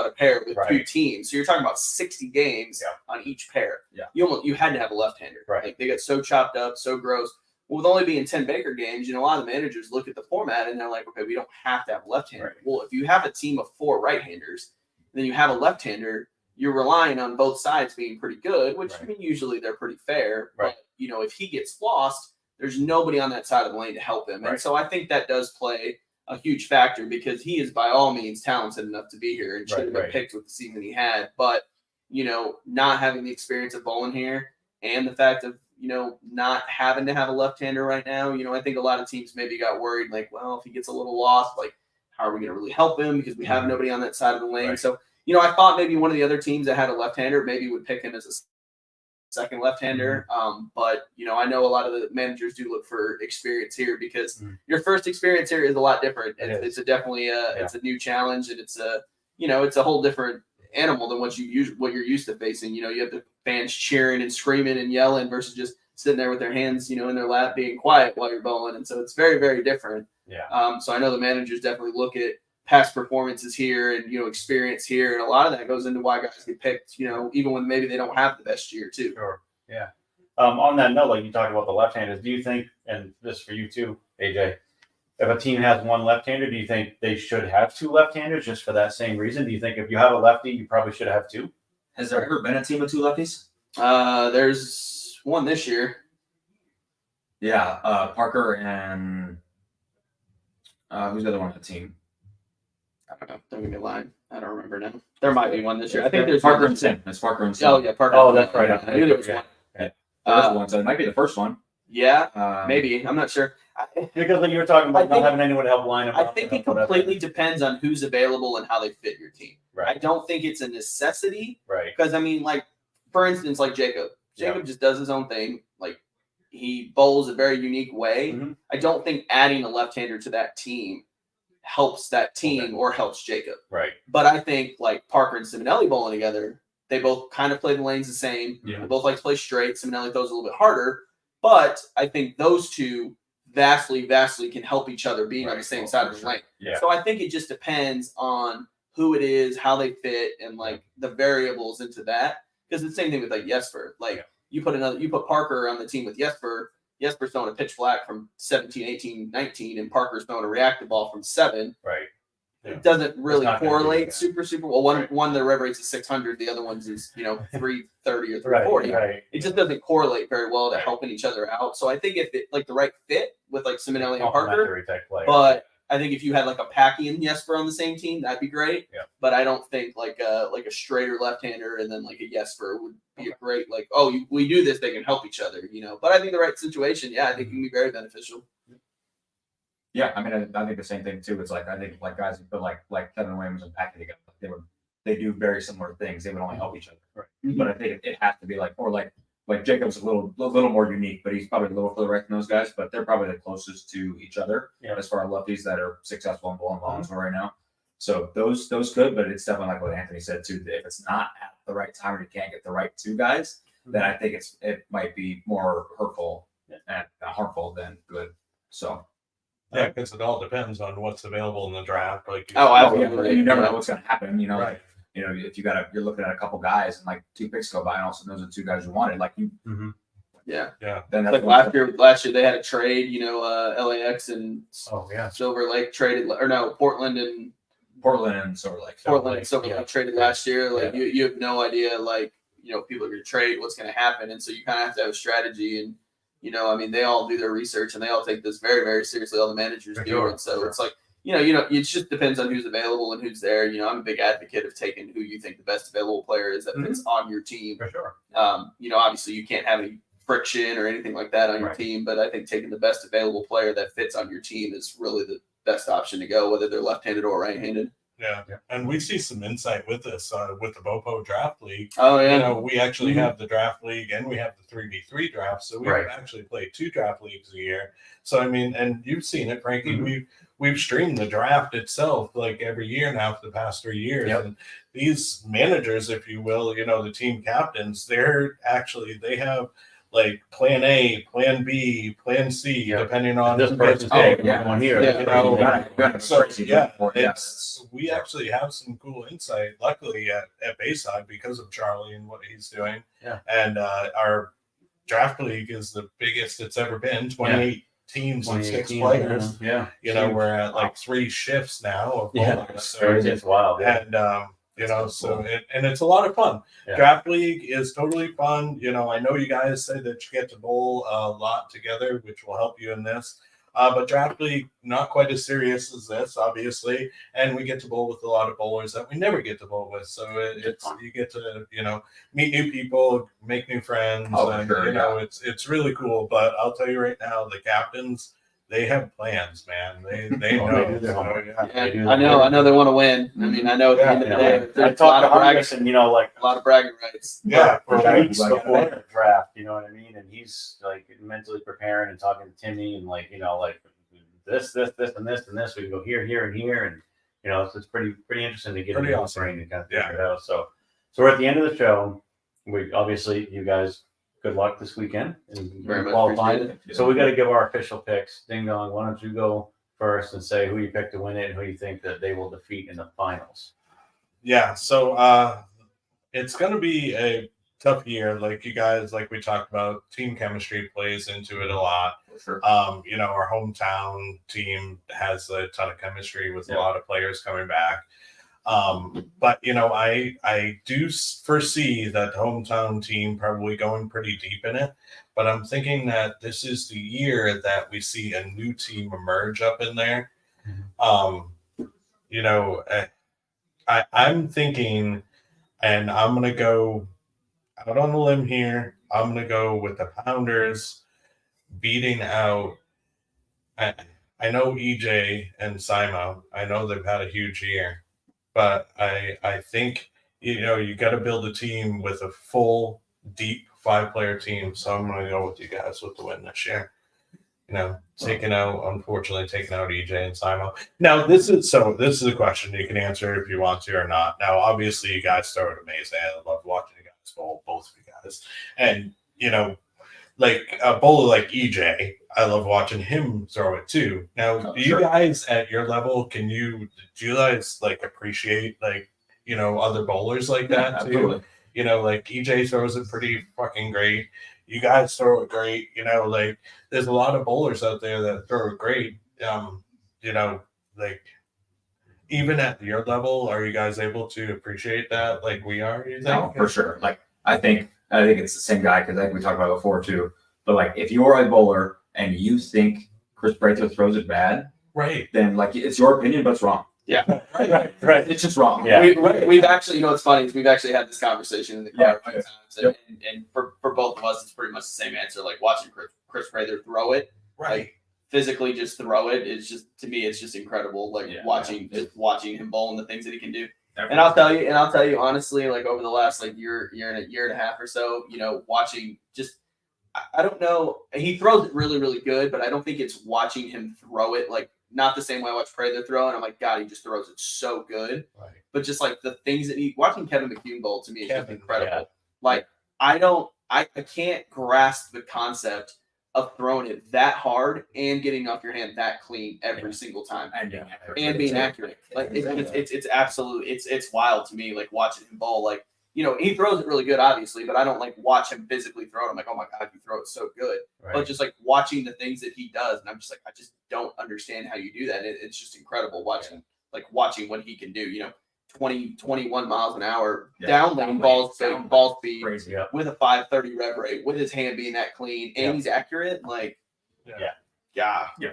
a pair with 2 teams. So you're talking about 60 games on each pair. Yeah. You had to have a left-hander. Right. Like they got so chopped up, so gross. Well, with only being 10 Baker games, a lot of the managers look at the format and they're like, okay, we don't have to have a left-hander. Right. Well, if you have a team of 4 right-handers, then you have a left-hander, you're relying on both sides being pretty good, which I mean, usually they're pretty fair. Right. But, if he gets lost, there's nobody on that side of the lane to help him. And so I think that does play a huge factor because he is by all means talented enough to be here and should have been picked with the season he had. But, not having the experience of bowling here and the fact of, not having to have a left-hander right now, I think a lot of teams maybe got worried, like, well, if he gets a little lost, like, how are we going to really help him because we have nobody on that side of the lane. So, I thought maybe one of the other teams that had a left-hander maybe would pick him as a second left-hander. But, I know a lot of the managers do look for experience here because your first experience here is a lot different. It's a new challenge and it's a whole different animal than what you're used to facing. You have the fans cheering and screaming and yelling versus just sitting there with their hands, in their lap being quiet while you're bowling. And so it's very, very different. Yeah. So I know the managers definitely look at past performances here and, experience here. And a lot of that goes into why guys get picked, even when maybe they don't have the best year too. Sure. Yeah. On that note, like you talked about the left-handers, do you think, and this for you too, AJ, if a team has one left-hander, do you think they should have 2 left-handers just for that same reason? Do you think if you have a lefty, you probably should have 2? Has there ever been a team with 2 lefties? There's one this year. Yeah, Parker and who's the other one on the team? I don't know. Don't get me lying. I don't remember now. There might be one this year. I think there's Parker and Sim. It's Parker and Sim. Oh yeah, Parker. Oh, that's right. I knew there was one. There's one. So it might be the first one. Yeah, maybe. I'm not sure. Because like you were talking about not having anyone to help line them I up. think it completely depends on who's available and how they fit your team. Right. I don't think it's a necessity. Right. Because, I mean, like, for instance, like Jacob. Jacob just does his own thing. Like, he bowls a very unique way. Mhm. I don't think adding a left-hander to that team helps that team or helps Jacob. Right. But I think, like, Parker and Simonelli bowling together, they both kind of play the lanes the same. Yeah. They both like to play straight. Simonelli throws a little bit harder. But I think those two vastly can help each other being on the same side of the lane. Yeah. So I think it just depends on who it is, how they fit, and like the variables into that. Because it's the same thing with like Jesper. Like you put Parker on the team with Jesper. Jesper's throwing a pitch black from 17, 18, 19, and Parker's throwing a reactive ball from 7. Right. Yeah. It doesn't really correlate that. super well. One the rev rate's is 600, the other one's is 330 or 340. Right. It just doesn't correlate very well to helping each other out. So I think if it like the right fit with like Simonelli and Parker, but I think if you had like a Packy and Jesper on the same team, that'd be great. Yeah. But I don't think like a straighter left-hander and then like a Jesper would be a great we do this, they can help each other, But I think the right situation, I think it can be very beneficial. Yeah, I mean, I think the same thing too. It's like I think like guys who feel like Kevin Williams and Packy together, they do very similar things. They would only help each other. Right. But I think it has to be like Jacob's a little more unique, but he's probably a little further right than those guys. But they're probably the closest to each other as far as lefties that are successful in bowling balls right now. So those could, but it's definitely like what Anthony said too. If it's not at the right time or you can't get the right two guys, then I think it might be more hurtful and harmful than good. So. Yeah, because it all depends on what's available in the draft. Like absolutely. You never know what's going to happen. Right. If you're looking at a couple guys and like 2 picks go by, and all of a sudden those are 2 guys you wanted. Like you, yeah. Then like last year they had a trade. LAX and Silver Lake traded, or no, Portland and Silver Lake. Silver Lake traded last year. Like you have no idea. Like people are going to trade. What's going to happen? And so you kind of have to have a strategy and. They all do their research and they all take this very, very seriously. All the managers do. And so it's like, it just depends on who's available and who's there. I'm a big advocate of taking who you think the best available player is that fits on your team. For sure. Obviously you can't have any friction or anything like that on your team, but I think taking the best available player that fits on your team is really the best option to go, whether they're left-handed or right-handed. Yeah, and we see some insight with this with the BOPO Draft League. Oh yeah, we actually have the Draft League and we have the 3v3 draft, so we actually play 2 draft leagues a year. So I mean, and you've seen it, Frankie. We've streamed the draft itself like every year now for the past 3 years, and these managers, if you will, the team captains, they have like plan A, plan B, plan C, depending on this person's one here. We actually have some cool insight, luckily at Bayside because of Charlie and what he's doing. Yeah. And our draft league is the biggest it's ever been, 28 teams and 6 players. Yeah. We're at like 3 shifts now of bowlers. So it's wild. And so it's a lot of fun. Yeah. Draft league is totally fun. I know you guys say that you get to bowl a lot together, which will help you in this. But draft league, not quite as serious as this, obviously. And we get to bowl with a lot of bowlers that we never get to bowl with. So you get to, meet new people, make new friends. It's really cool. But I'll tell you right now, the captains, they have plans, man. They know. I know they want to win. I mean, I know at the end of the day, there's a lot of bragging, and a lot of bragging rights. Yeah, for weeks before the draft, you know what I mean? And he's like mentally preparing and talking to Timmy and like this, and this. We can go here, and here, and it's pretty interesting to get in the brain and kind of figure it out. So we're at the end of the show. We obviously, you guys. Good luck this weekend in qualifying. So we got to give our official picks. Ding dong, why don't you go first and say who you picked to win it and who you think that they will defeat in the finals? Yeah, so it's going to be a tough year. Like you guys, like we talked about, team chemistry plays into it a lot. Sure. Our hometown team has a ton of chemistry with a lot of players coming back. But I do foresee that the hometown team probably going pretty deep in it, but I'm thinking that this is the year that we see a new team emerge up in there. I'm thinking, and I'm going to go out on a limb here. I'm going to go with the Pounders. beating out. I know EJ and Simo. I know they've had a huge year, but I think you got to build a team with a full, deep 5-player team. So I'm going to go with you guys with the win this year. Unfortunately taking out EJ and Simo. Now this is a question you can answer if you want to or not. Now obviously you guys throw it amazing. I love watching you guys bowl, both of you guys, and like a bowler like EJ, I love watching him throw it too. Now, do you guys at your level, do you guys like appreciate other bowlers like that absolutely. too? Like EJ throws it pretty fucking great. You guys throw it great. There's a lot of bowlers out there that throw it great. Like even at your level, are you guys able to appreciate that like we are? You think? No, for sure. Like I think it's the same guy because I think we talked about it before too. But like if you're a bowler and you think Chris Braithwaite throws it bad, right? Then like it's your opinion, but it's wrong. Yeah, right. It's just wrong. Yeah, we've actually, what's funny is we've actually had this conversation in the car a few times, and for both of us, it's pretty much the same answer. Like watching Chris Braithwaite throw it, like physically just throw it is just, to me, it's just incredible. Like watching him bowl and the things that he can do. And I'll tell you honestly, like over the last year and a half or so, watching just, I don't know, he throws it really, really good, but I don't think it's watching him throw it like not the same way I watch Prather throw, and I'm like, God, he just throws it so good. Right. But just like the things that watching Kevin McCune bowl to me is just incredible. Yeah. Like I can't grasp the concept of throwing it that hard and getting off your hand that clean every single time and being accurate. Like it's absolute. It's wild to me. Like watching him bowl. Like he throws it really good, obviously, but I don't like watch him physically throw it. I'm like, oh my God, you throw it so good. Right. But just like watching the things that he does, and I'm just like, I just don't understand how you do that. It's just incredible watching what he can do. 20, 21 miles an hour down lane ball speed crazy, with a 530 rev rate, with his hand being that clean, and he's accurate. Like,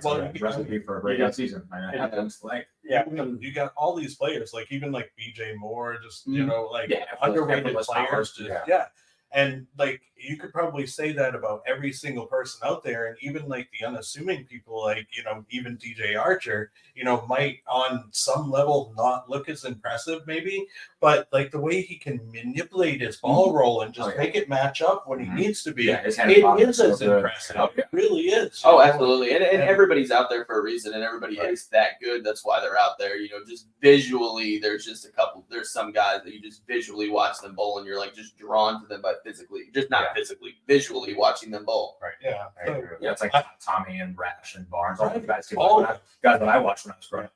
well, recipe for a breakout season. You got all these players, like even like BJ Moore, just underrated players, and like you could probably say that about every single person out there, and even like the unassuming people, like even DJ Archer, might on some level not look as impressive, maybe, but like the way he can manipulate his ball roll and just make it match up when he needs to be, it is as impressive. It really is. Oh, absolutely, and everybody's out there for a reason, and everybody is that good. That's why they're out there. Just visually, there's some guys that you just visually watch them bowl, and you're like just drawn to them by visually watching them bowl. Right. Yeah. It's like Tommy and Rash and Barnes. All the guys that I watched when I was growing up,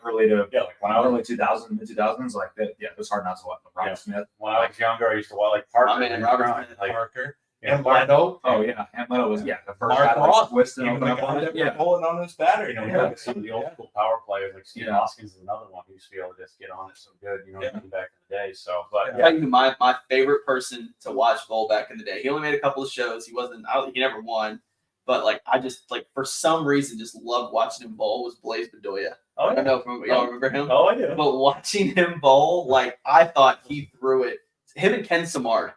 early to when I was early 2000s, mid 2000s, it was hard not to watch Robert Smith. When I was younger, I used to watch Parker and Robert Smith, Parker. And Leto. Oh yeah, and Leto was the first Mark Ross, twisting open up on it. Pulling on his battery. Some of the old school power players like Steve Hoskins is another one who used to be able to just get on it so good, back in the day. So, but tell you my favorite person to watch bowl back in the day. He only made a couple of shows. He never won, but I just for some reason just loved watching him bowl was Blaze Bedoya. I don't know if y'all remember him. Oh, I do. But watching him bowl, I thought he threw it. Him and Ken Samard.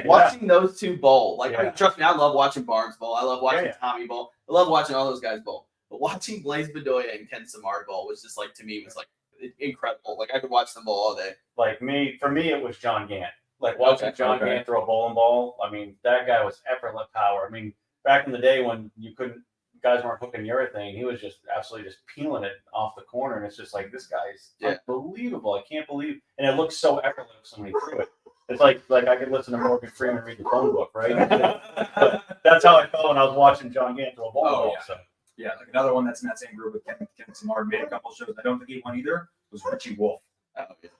Watching those two bowl, trust me, I love watching Barnes bowl. I love watching Tommy bowl. I love watching all those guys bowl. But watching Blaze Bedoya and Ken Samard bowl was just to me was incredible. I could watch them bowl all day. For me, it was John Gant. Watching John Gant throw a bowling ball. I mean, that guy was effortless power. I mean, back in the day when guys weren't hooking urethane, he was just absolutely just peeling it off the corner, and it's just this guy's unbelievable. I can't believe, and it looks so effortless when he threw it. It's like I could listen to Morgan Freeman read the phone book, right? But that's how I felt when I was watching John Gant throw a ball. Yeah, another one that's in that same group with Ken Samard made a couple shows. I don't think he won either. Was Richie Wolf. Oh, yeah.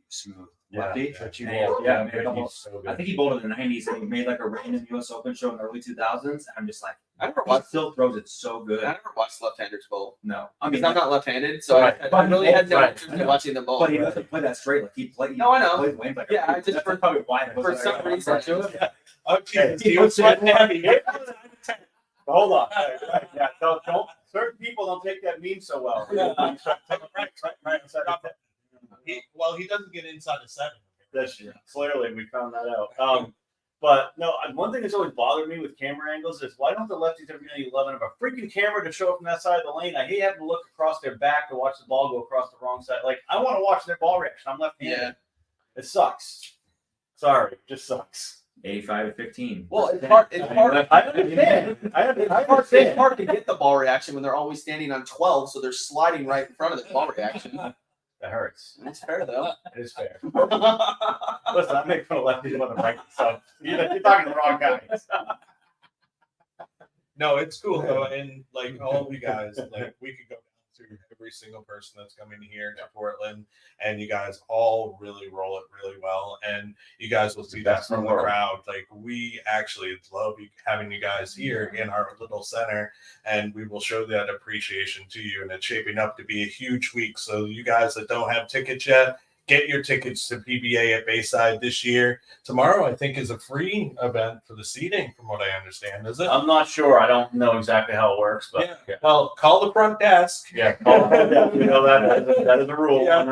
Smooth. Richie Wolf. Yeah, made a couple. So I think he bowled in the 90s and he made a random US Open show in the early 2000s. And I'm just he still throws it so good. I never watched left-handers bowl. No. I mean, I'm not left-handed, so I really had no interest in watching them bowl. But he doesn't play that straight. He played. No, I know. Played Wayne I just probably why for some reason. Hold on. Yeah, don't. Certain people don't take that meme so well. Right. He doesn't get inside the 7. That's clearly we found that out. But no, one thing that's always bothered me with camera angles is why don't the lefties every 11 have a freaking camera to show up from that side of the lane? I hate having to look across their back to watch the ball go across the wrong side. Like, I want to watch their ball reaction. I'm left-handed. Yeah. It sucks. Sorry, it just sucks. 85-15. Well, it's hard. It's hard. I understand. It's hard to get the ball reaction when they're always standing on 12, so they're sliding right in front of the ball reaction. That hurts. That's fair though. It is fair. Listen, I make fun of lefties when I'm right, so you're talking to the wrong guys. No, it's cool though, and like all of you guys, like we could go down through every single person that's coming here to Portland, and you guys all really roll it really well, and you guys will see that from the crowd. Like we actually love having you guys here in our little center, and we will show that appreciation to you. And it's shaping up to be a huge week. So you guys that don't have tickets yet, get your tickets to PBA at Bayside this year. Tomorrow, I think, is a free event for the seating, from what I understand. Is it? I'm not sure. I don't know exactly how it works, but Yeah. Well, call the front desk. yeah, call it that. You know that is the rule. Yeah.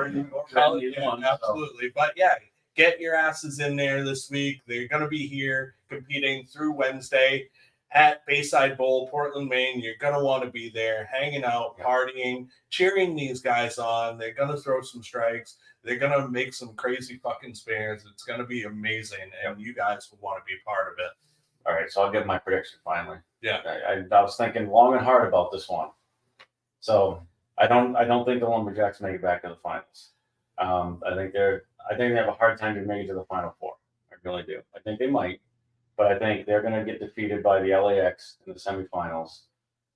So. Absolutely. But yeah, get your asses in there this week. They're going to be here competing through Wednesday at Bayside Bowl, Portland, Maine. You're going to want to be there, hanging out, partying, cheering these guys on. They're going to throw some strikes. They're going to make some crazy fucking spares. It's going to be amazing, and you guys will want to be part of it. All right, so I'll give my prediction finally. Yeah. I was thinking long and hard about this one. So I don't think the Lumberjacks make it back to the finals. I think they have a hard time to make it to the Final Four. I really do. I think they might, but I think they're going to get defeated by the LAX in the semifinals.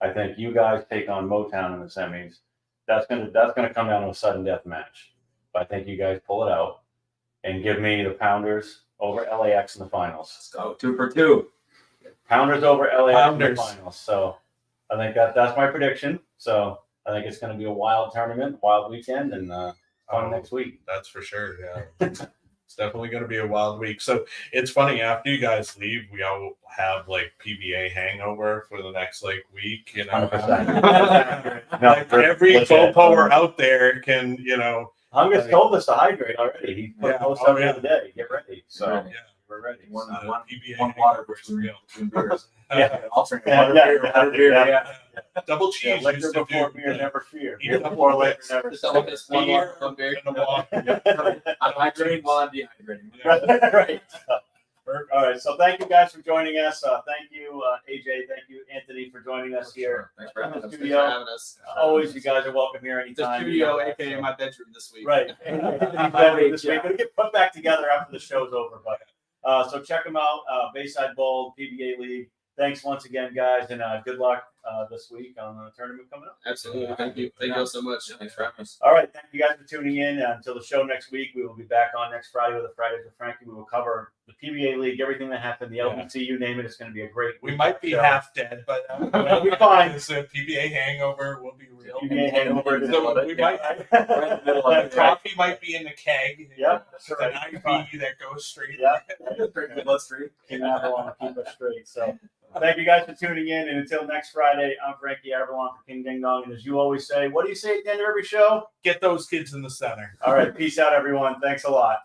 I think you guys take on Motown in the semis. That's gonna come down to a sudden death match. But I think you guys pull it out and give me the Pounders over LAX in the finals. Let's go 2 for 2. Pounders over LAX in the Pounders. finals. So I think that's my prediction. So I think it's going to be a wild tournament, wild weekend, and fun next week. That's for sure. Yeah. It's definitely going to be a wild week. So it's funny, after you guys leave, we all have like PBA hangover for the next like week, you know. 100%. Like every Popoer out there can, you know. Hungus told us to hydrate already. He put Yeah. post Oh, up the yeah. other day. Get ready. So Yeah. we're ready. One PBA one water hangover is between real. beers. Yeah. Alternate Yeah, water yeah, beer, yeah, water beer, yeah. yeah. Double Yeah, cheese liquor used to before do. beer, never fear. Eat Beer double before liquor, mix. never Just like this one Beer one beer. and a water. I'm hydrating while I'm dehydrating. Yeah. right. All right. So thank you guys for joining us. Thank you, AJ. Thank you, Anthony, for joining us here. Thanks for having us. Thanks for Studio. having us. Always, you guys are welcome here The anytime. studio, You know, aka my bedroom this week. Right. This week. We'll get put back together after the show's over. But so check them out. Bayside Bowl, PBA League. Thanks once again, guys, and good luck this week on the tournament coming up. Absolutely. Thank you. Thank you all so much. Thanks for having us. All right. Thank you guys for tuning in. Until the show next week, we will be back on next Friday with the Fridays with Frankie. We will cover the PBA League, everything that happened, the LBC, you name it. It's going to be a great We might be show. half dead, but We'll be fine. It's a PBA hangover will be real. PBA hangover. So we might. Right in the middle of it. Coffee might be in the keg. Yep, that's It's right. an IV that goes straight. Yeah. Let's read. Keep Avalon, keep us straight. So thank you guys for tuning in. And until next Friday, I'm Frankie Avalon for King Ding Dong. And as you always say, what do you say at the end of every show? Get those kids in the center. All right. Peace out, everyone. Thanks a lot.